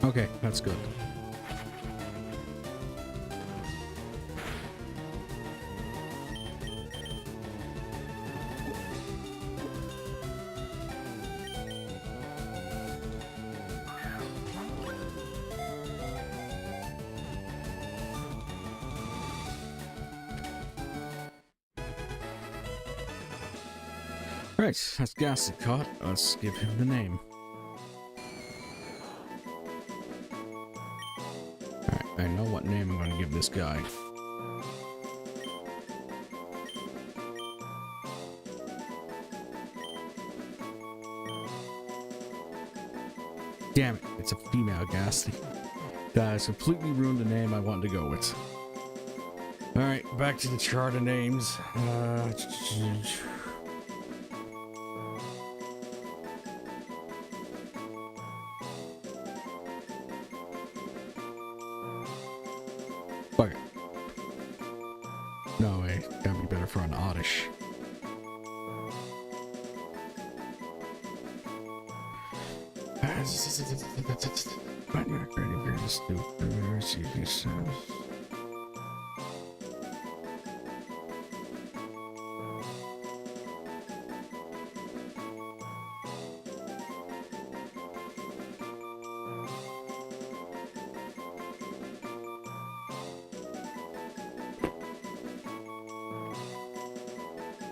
Okay, that's good. Right, that's Ghastly caught. Let's give him the name. I know what name I'm going to give this guy. Damn it, it's a female Ghastly. That has completely ruined the name I wanted to go with. Alright, back to the chart of names. Fuck it. No way, that'd be better for an oddish.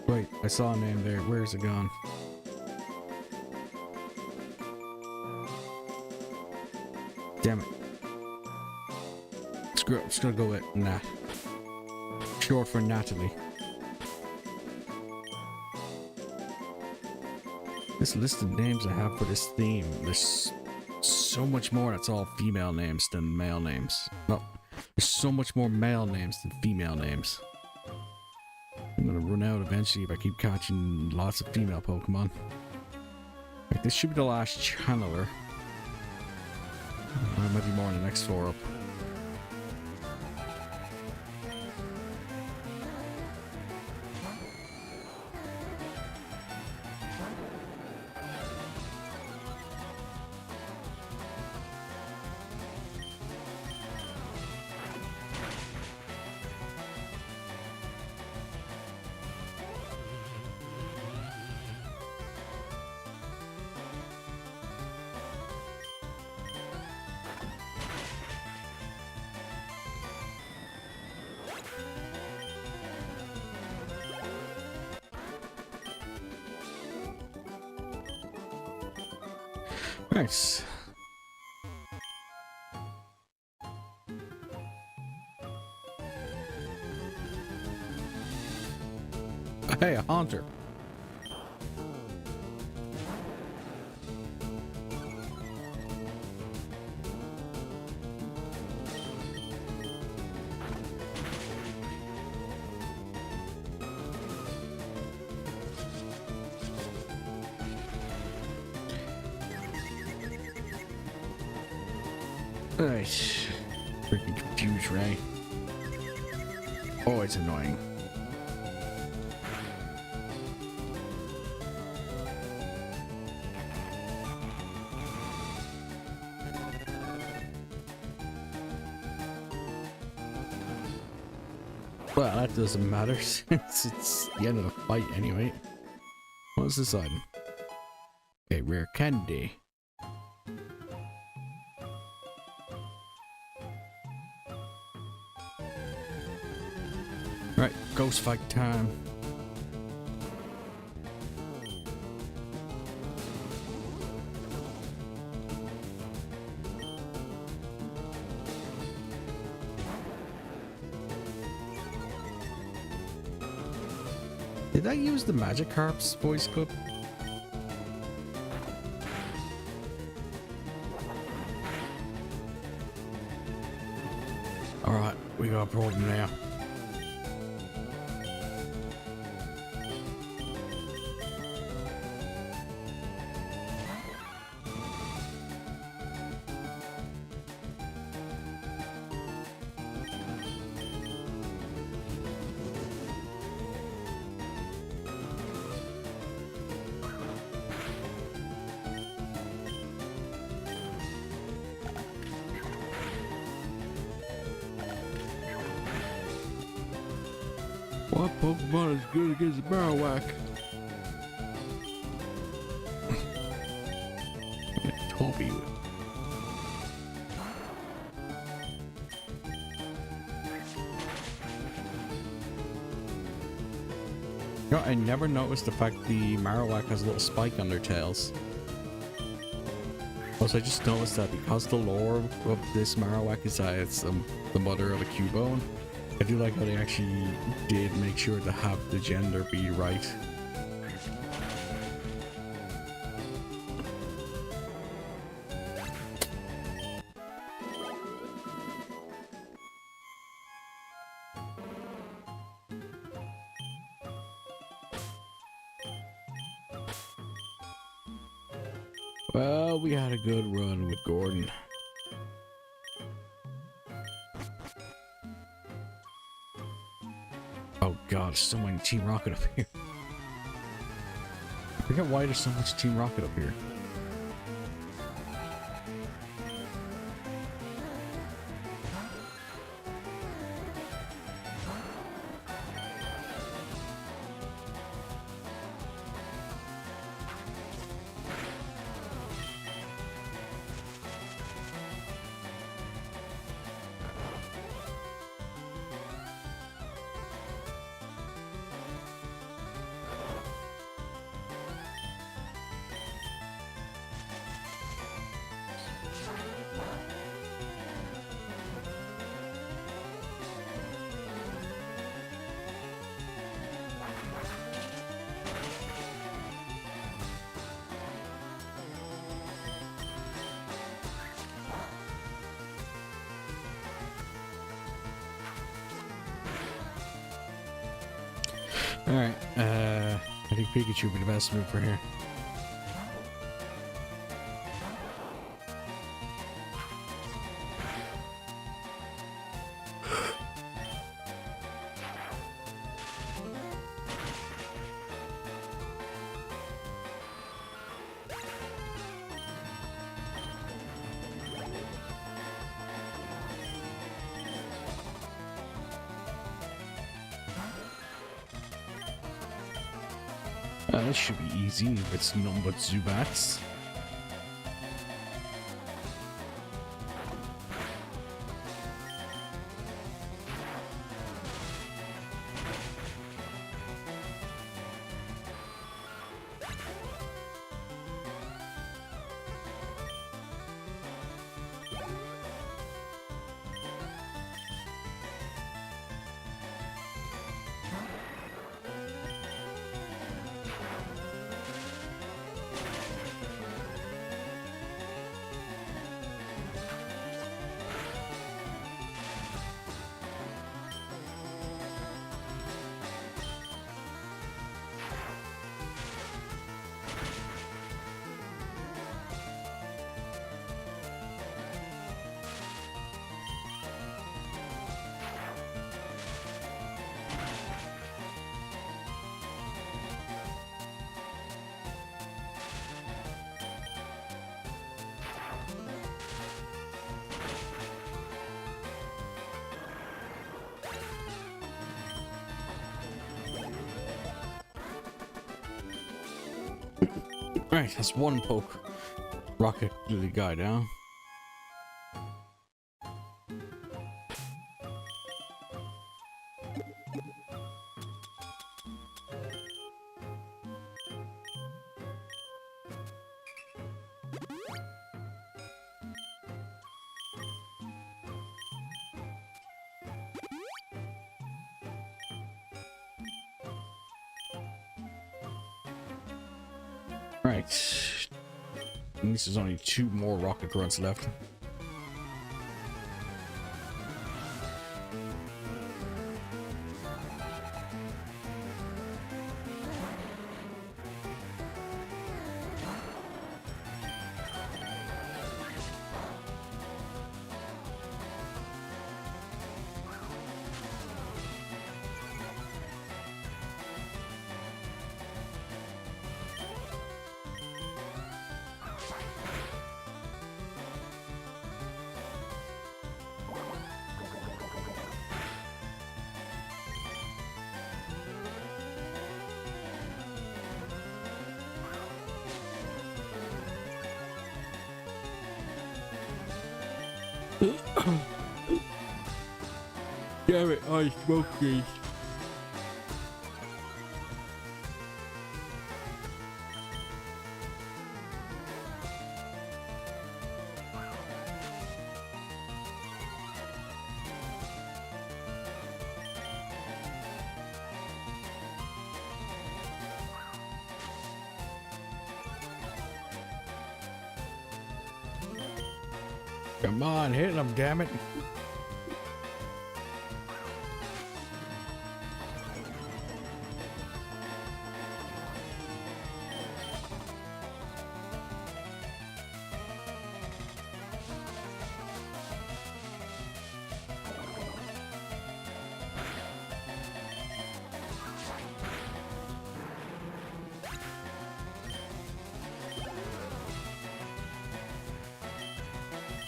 Wait, I saw a name there. Where is it gone? Damn it. Screw it. I'm just gonna go with Nat. Short for Natalie. This list of names I have for this theme, there's so much more that's all female names than male names. No, there's so much more male names than female names. I'm gonna run out eventually if I keep catching lots of female Pokemon. Like, this should be the last channeler. There might be more in the next 4 up. Nice. Hey, a haunter. Nice. Freaking confused, Ray. Oh, it's annoying. Well, that doesn't matter since it's the end of the fight anyway. What's this item? A rare candy. Right, ghost fight time. Did I use the Magikarp's voice clip? Alright, we got a problem now. What Pokemon is good against a Marowak? Toby. You know, I never noticed the fact the Marowak has a little spike on their tails. Also, I just noticed that because the lore of this Marowak is that it's the mother of a Cubone. I do like how they actually did make sure to have the gender be right. Well, we had a good run with Gordon. Oh god, so many Team Rocket up here. I forget why there's so much Team Rocket up here. Alright, I think Pikachu would be the best move for here. This should be easy if it's nothing but Zubats. Right, that's one poke. Rocket Lily guy down. Right. And this is only 2 more rocket grunts left. Damn it, I smoked these. Come on, hit them, damn it.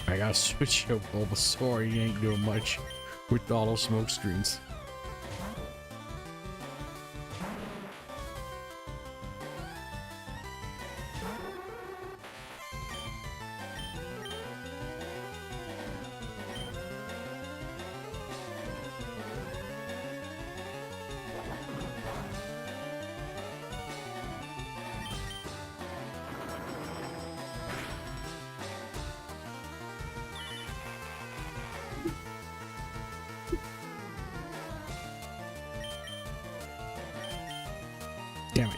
I gotta switch out Bulbasaur. He ain't doing much with all those smoke screens. Damn it.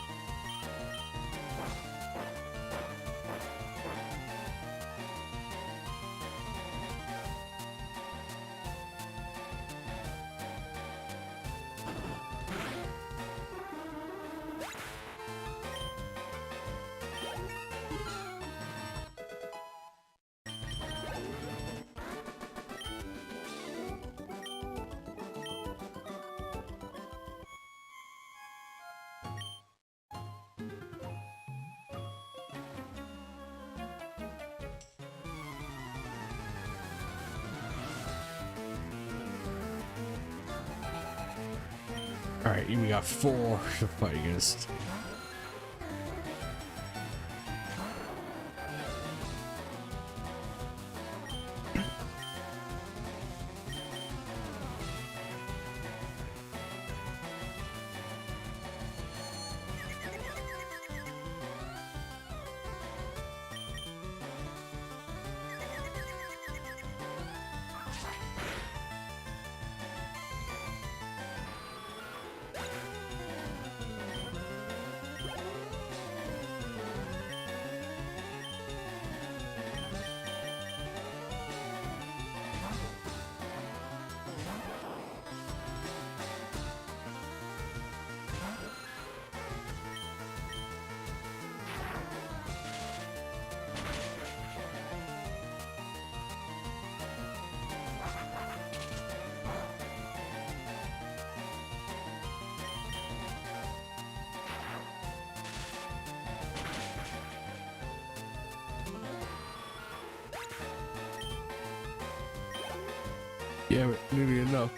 Alright, we got 4 to fight against. Yeah, but maybe enough.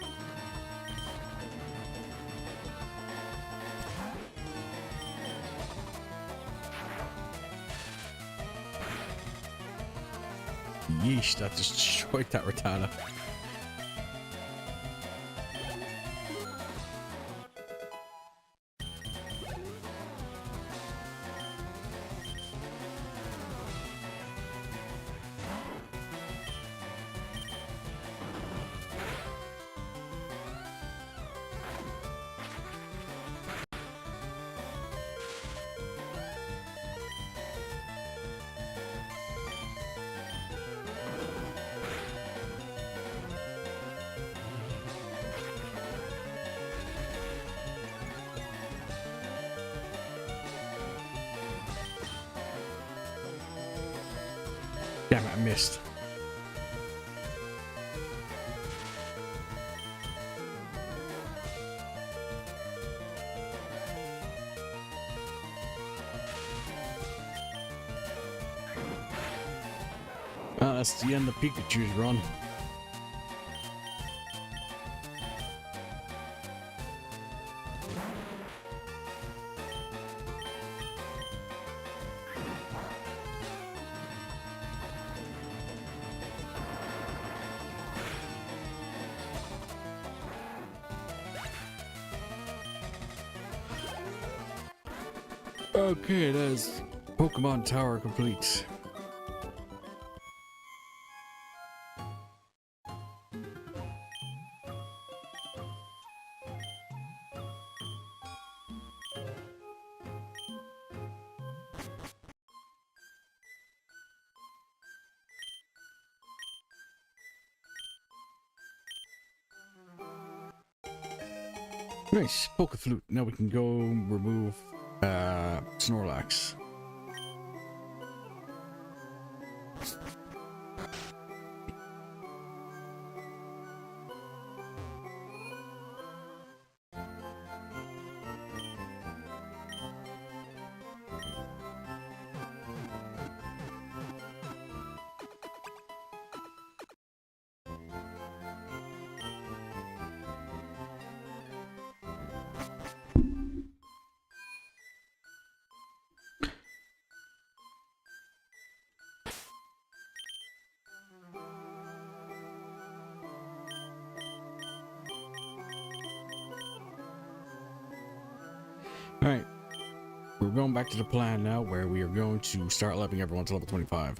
Yeesh, that just destroyed that Rattata. Damn it, I missed. Well, that's the end of Pikachu's run. Okay, that is Pokemon Tower complete. Nice, Pokeflute. Now we can go remove Snorlax. we're going back to the plan now, where we are going to start leveling everyone to level 25.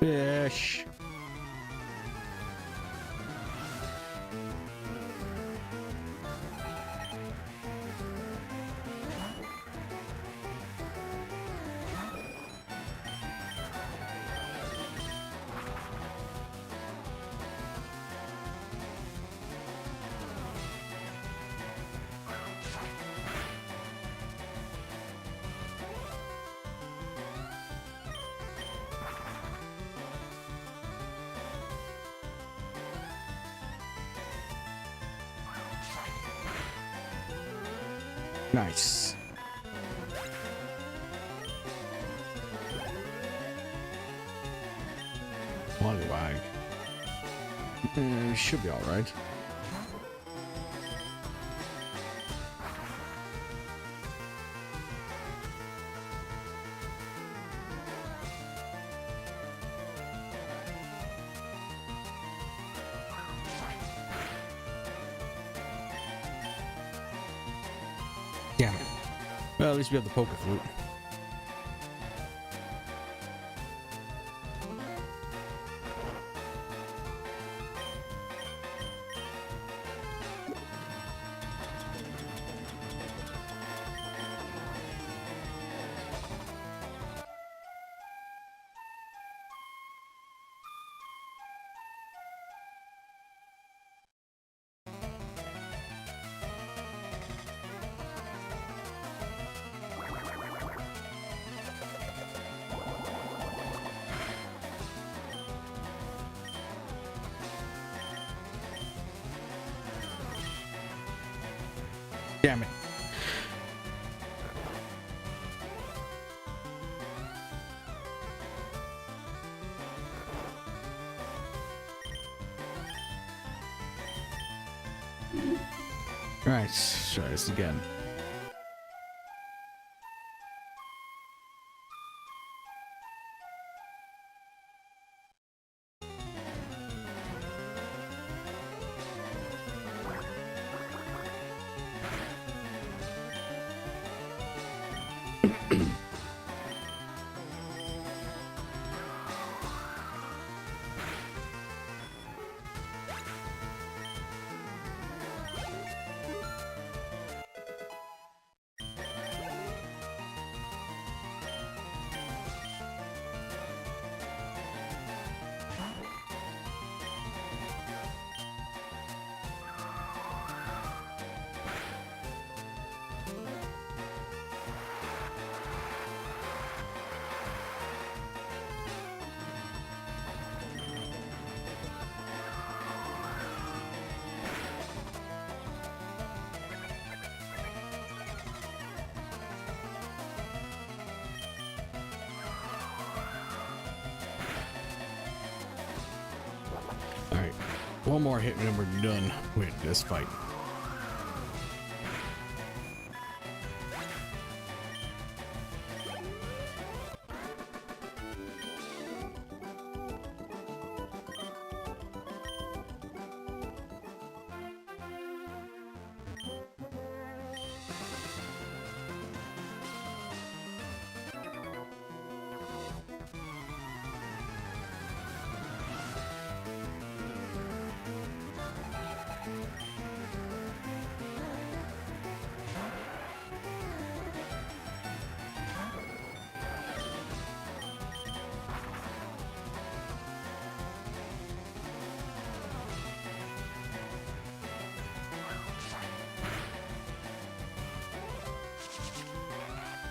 Fish. Nice. Wag. Should be alright. Damn it. Well, at least we have the poker flute. Damn it. Alright, let's try this again. Alright, one more hit and we're done with this fight.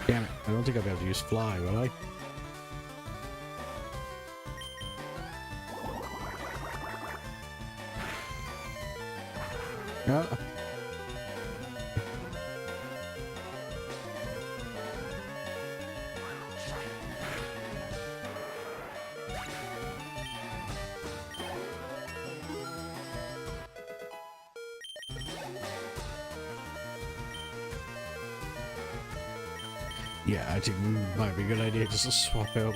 Damn it, I don't think I'll be able to use fly, will I? Yeah. Yeah, I think it might be a good idea just to swap out.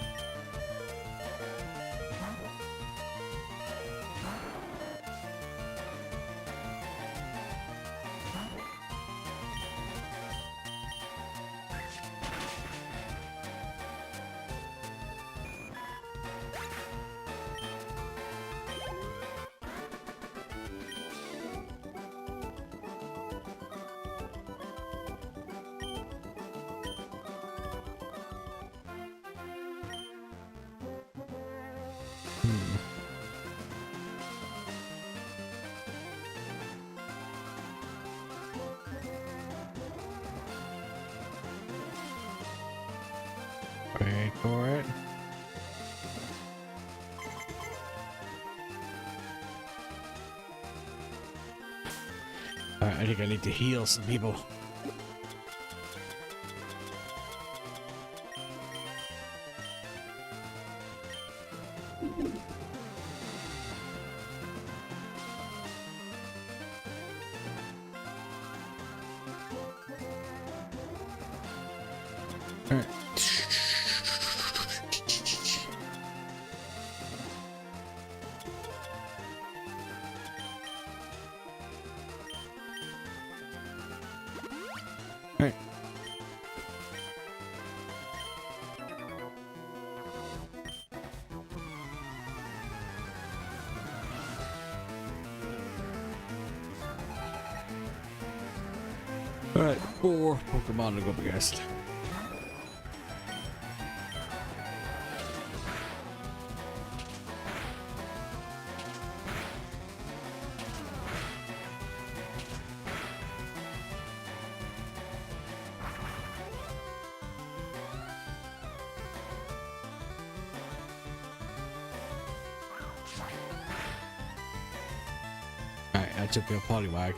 Wait for it. Alright, I think I need to heal some people. Alright. Alright. Alright, 4 Pokemon to go up against. Alright, I took a Poliwag.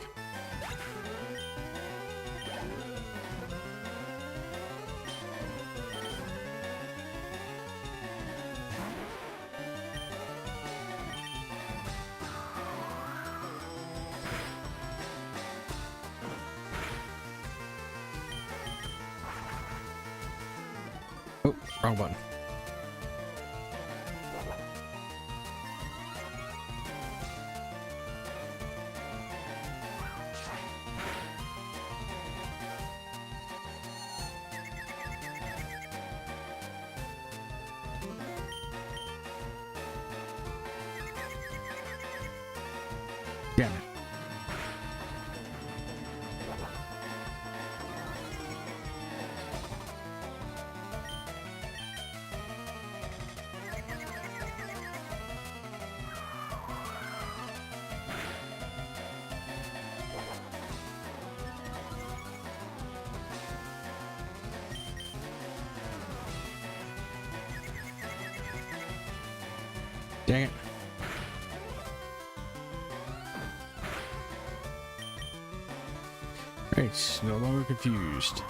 Oh, wrong button. Damn it. Dang it. Right, no longer confused.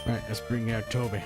Alright, let's bring out Toby.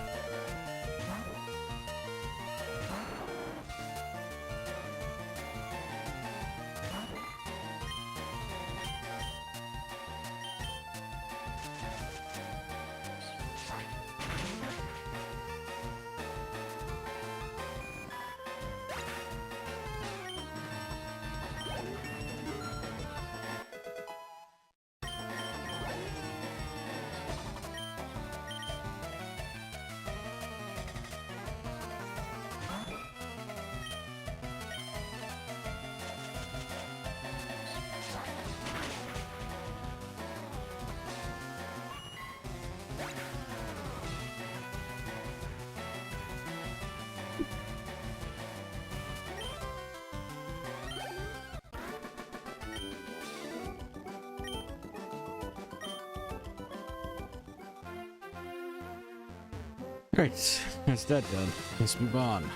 Great, that's that done. Let's move on.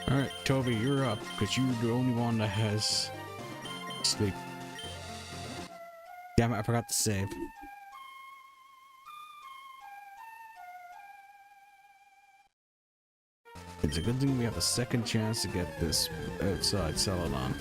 Alright, Toby, you're up, because you're the only one that has sleep. Damn it, I forgot to save. It's a good thing we have a second chance to get this outside Celadon.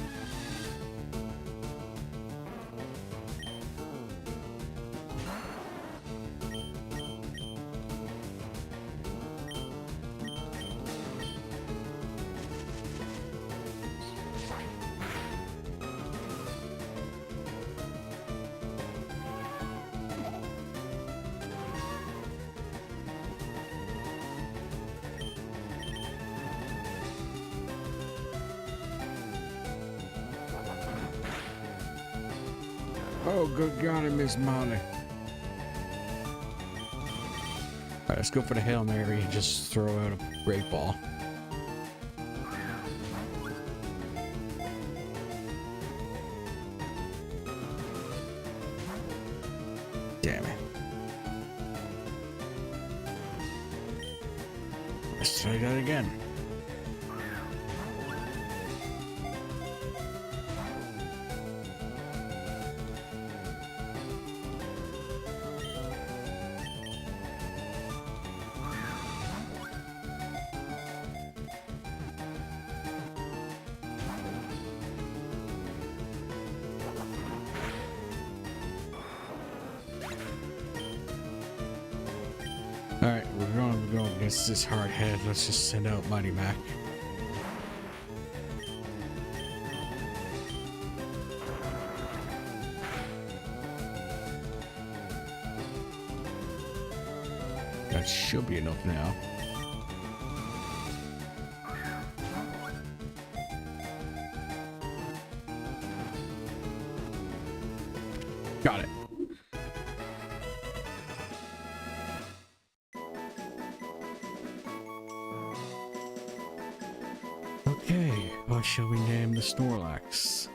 Oh, good God, I missed Molly. Alright, let's go for the Hail Mary and just throw out a great ball. Damn it. Let's try that again. Alright, we're going against this hard head. Let's just send out Mighty Mac. That should be enough now. Got it. Okay, what shall we name the Snorlax?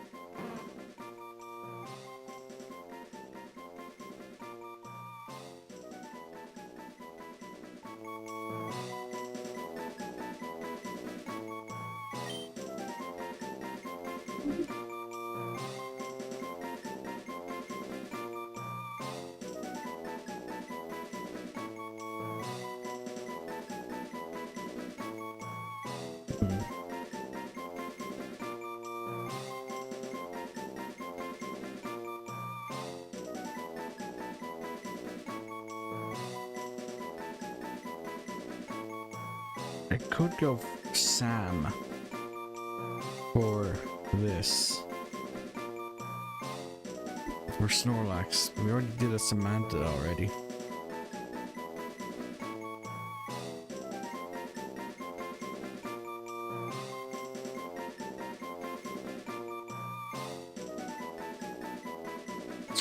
I could go Sam for this. For Snorlax. We already did a Samantha already.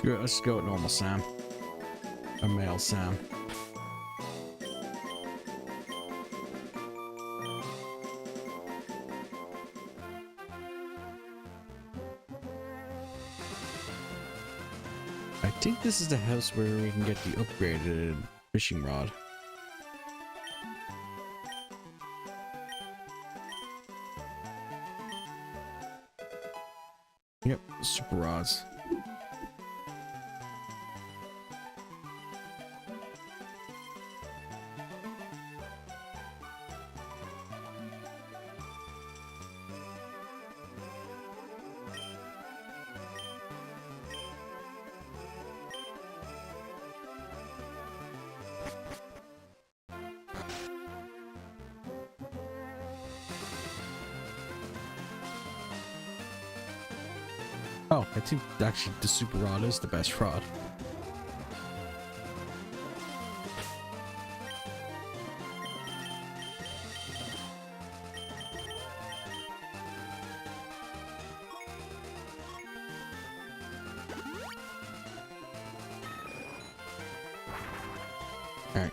Let's go with normal Sam. A male Sam. I think this is the house where we can get the upgraded fishing rod. Yep, super rods. Oh, I think actually the super rod is the best rod. Alright.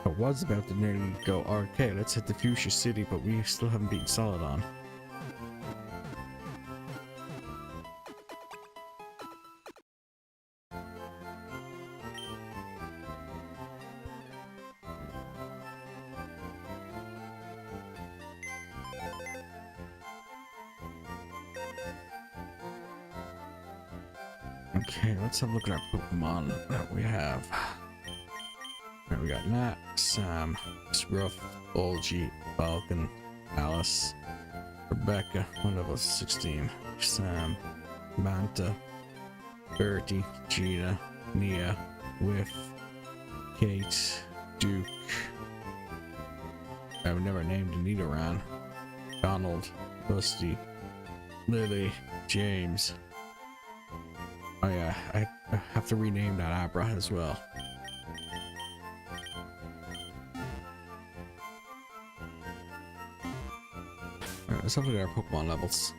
I was about to nearly go, okay, let's hit the Fuchsia City, but we still haven't beaten Celadon. Okay, let's have a look at our Pokemon that we have. Alright, we got Nat, Sam, Scruff, Bulgy, Falcon, Alice, Rebecca, one level 16, Sam, Manta, Bertie, Gina, Nia, Whiff, Kate, Duke. I've never named Nidoran, Donald, Rusty, Lily, James. Oh yeah, I have to rename that Abra as well. let's have a look at our Pokemon levels.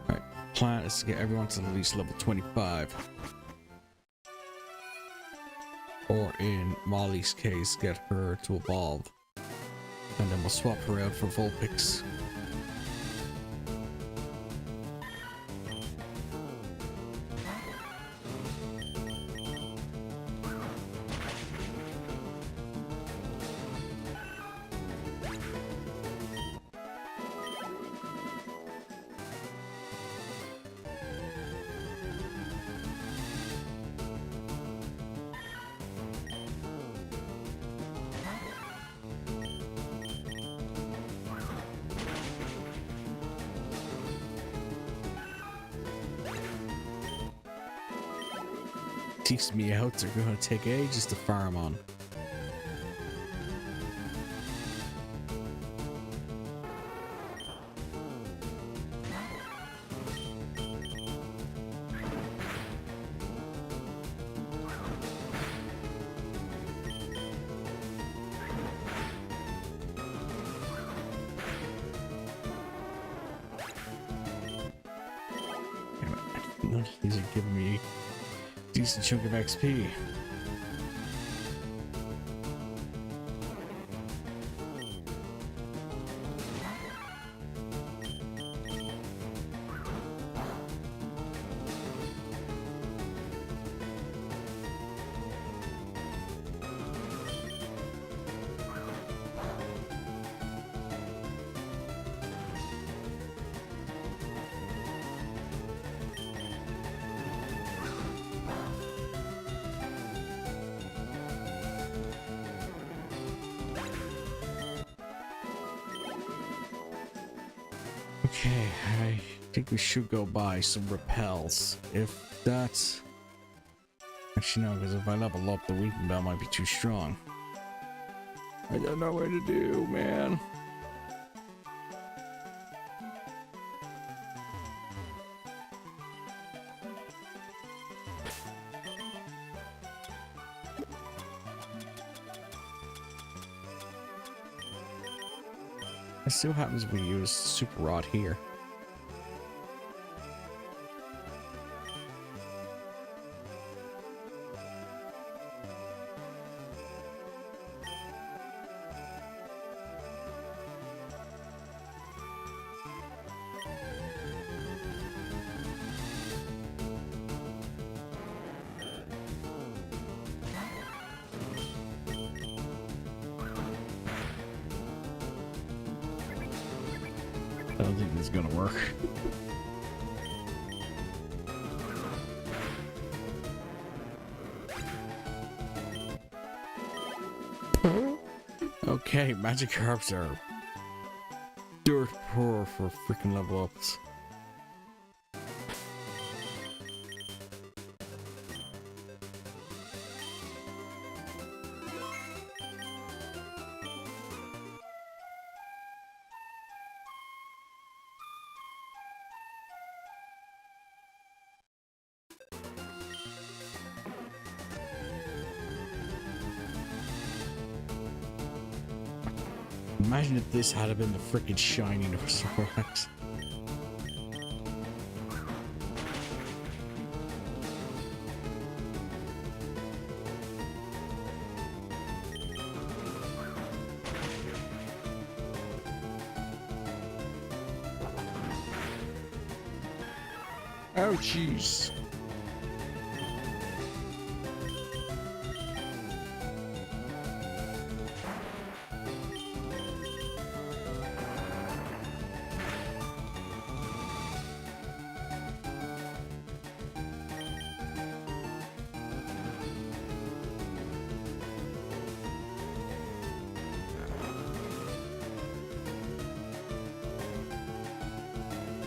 Alright, plan is to get everyone to at least level 25. Or in Molly's case, get her to evolve. And then we'll swap her out for Vulpix. These Meowths are gonna take ages to farm on. None of these are giving me a decent chunk of XP. Okay, I think we should go buy some repels. If that's... Actually no, because if I level up, the Weeping Bell might be too strong. I don't know what to do, man. Let's see what happens if we use Super Rod here. I don't think this is gonna work. Okay, magic herbs are dirt poor for freaking level ups. Imagine if this had been the freaking shiny Nosaurax. Oh jeez.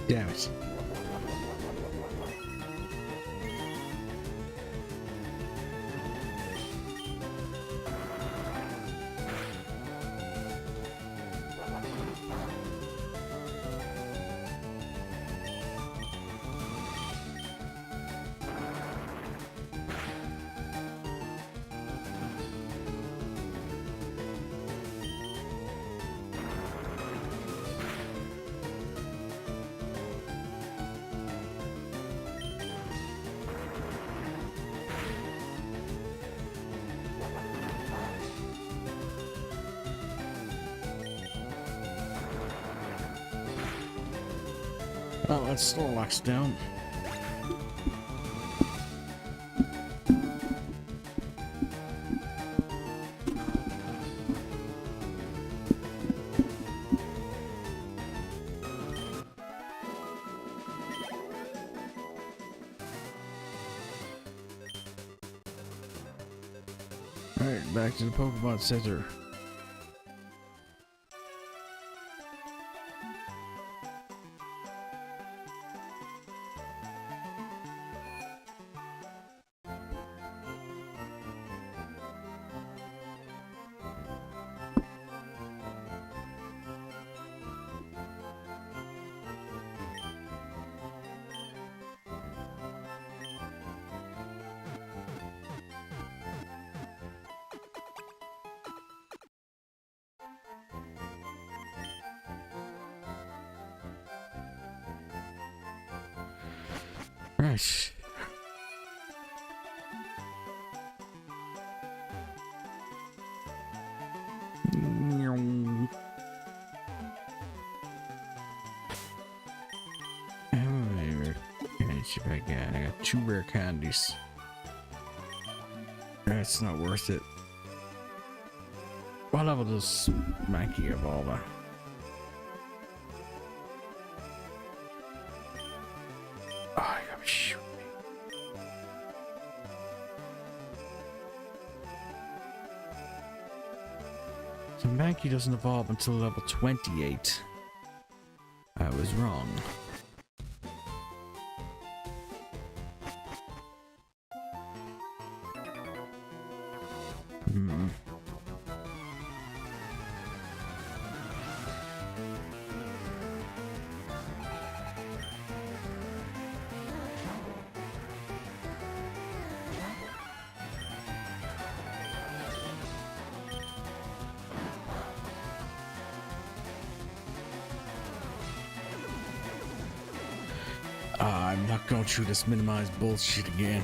Damn it. Oh, that still locks down. Alright, back to the Pokemon Center. Right. I got 2 rare candies. That's not worth it. What level does Mankey evolve at? Oh, I gotta shoot me. So Mankey doesn't evolve until level 28. I was wrong. I'm not going through this minimized bullshit again.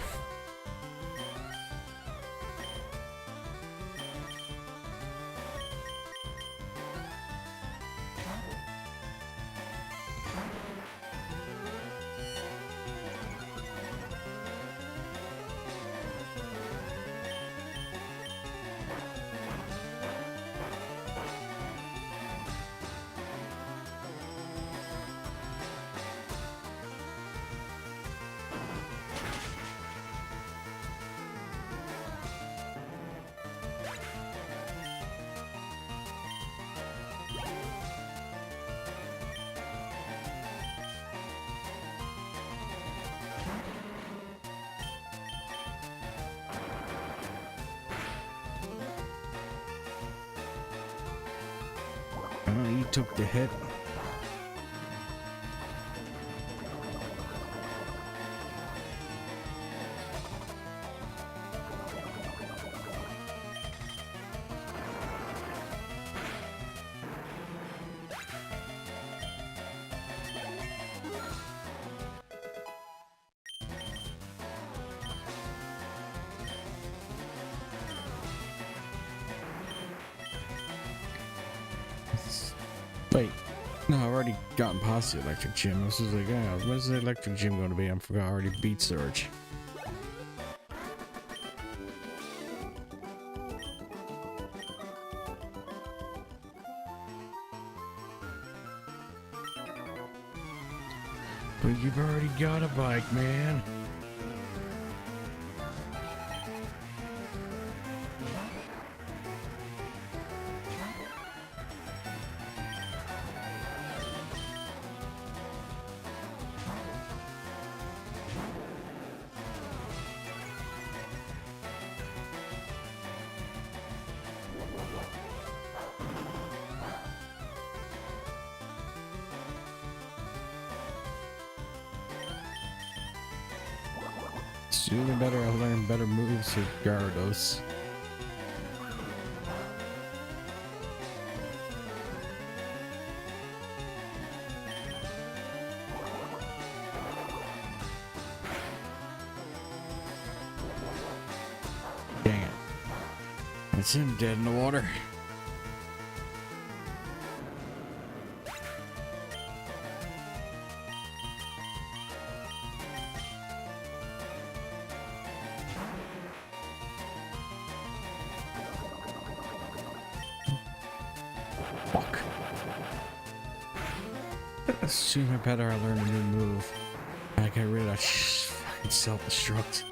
He took the hit. Wait, no, I've already gotten past the electric gym. This is like, yeah, when's the electric gym going to be? I forgot, I already beat Surge. But you've already got a bike, man. Sooner better I learn better moves with Gyarados. Dang it. That's him dead in the water. Soon I better I learn a new move. I get rid of that fucking self-destruct.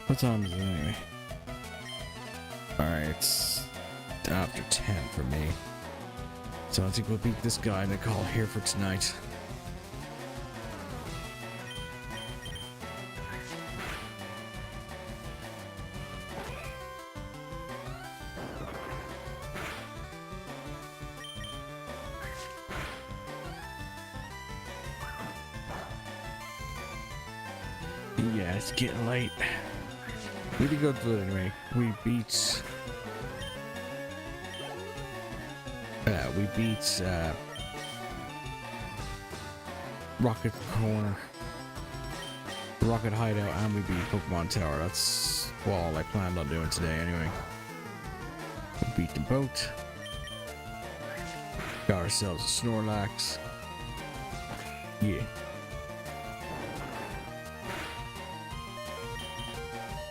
What time is it anyway? Alright, it's after 10 for me. So I think we'll beat this guy and call here for tonight. Yeah, it's getting late. We did go through it anyway. We beat Rocket Corner, Rocket Hideout, and we beat Pokemon Tower. That's all I planned on doing today anyway. We beat the boat. Got ourselves a Snorlax. Yeah.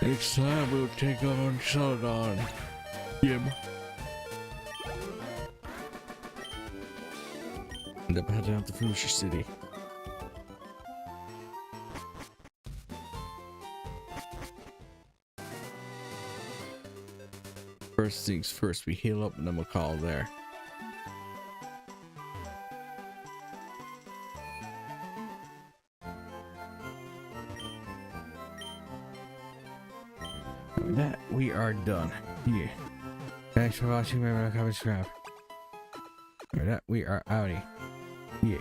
Next time we'll take on Celadon. Yep. And then head down to Lavender City. First things first, we heal up and then we'll call there. With that, we are done. Yeah. Thanks for watching. Remember to comment, subscribe. With that, we are outie. Yeah.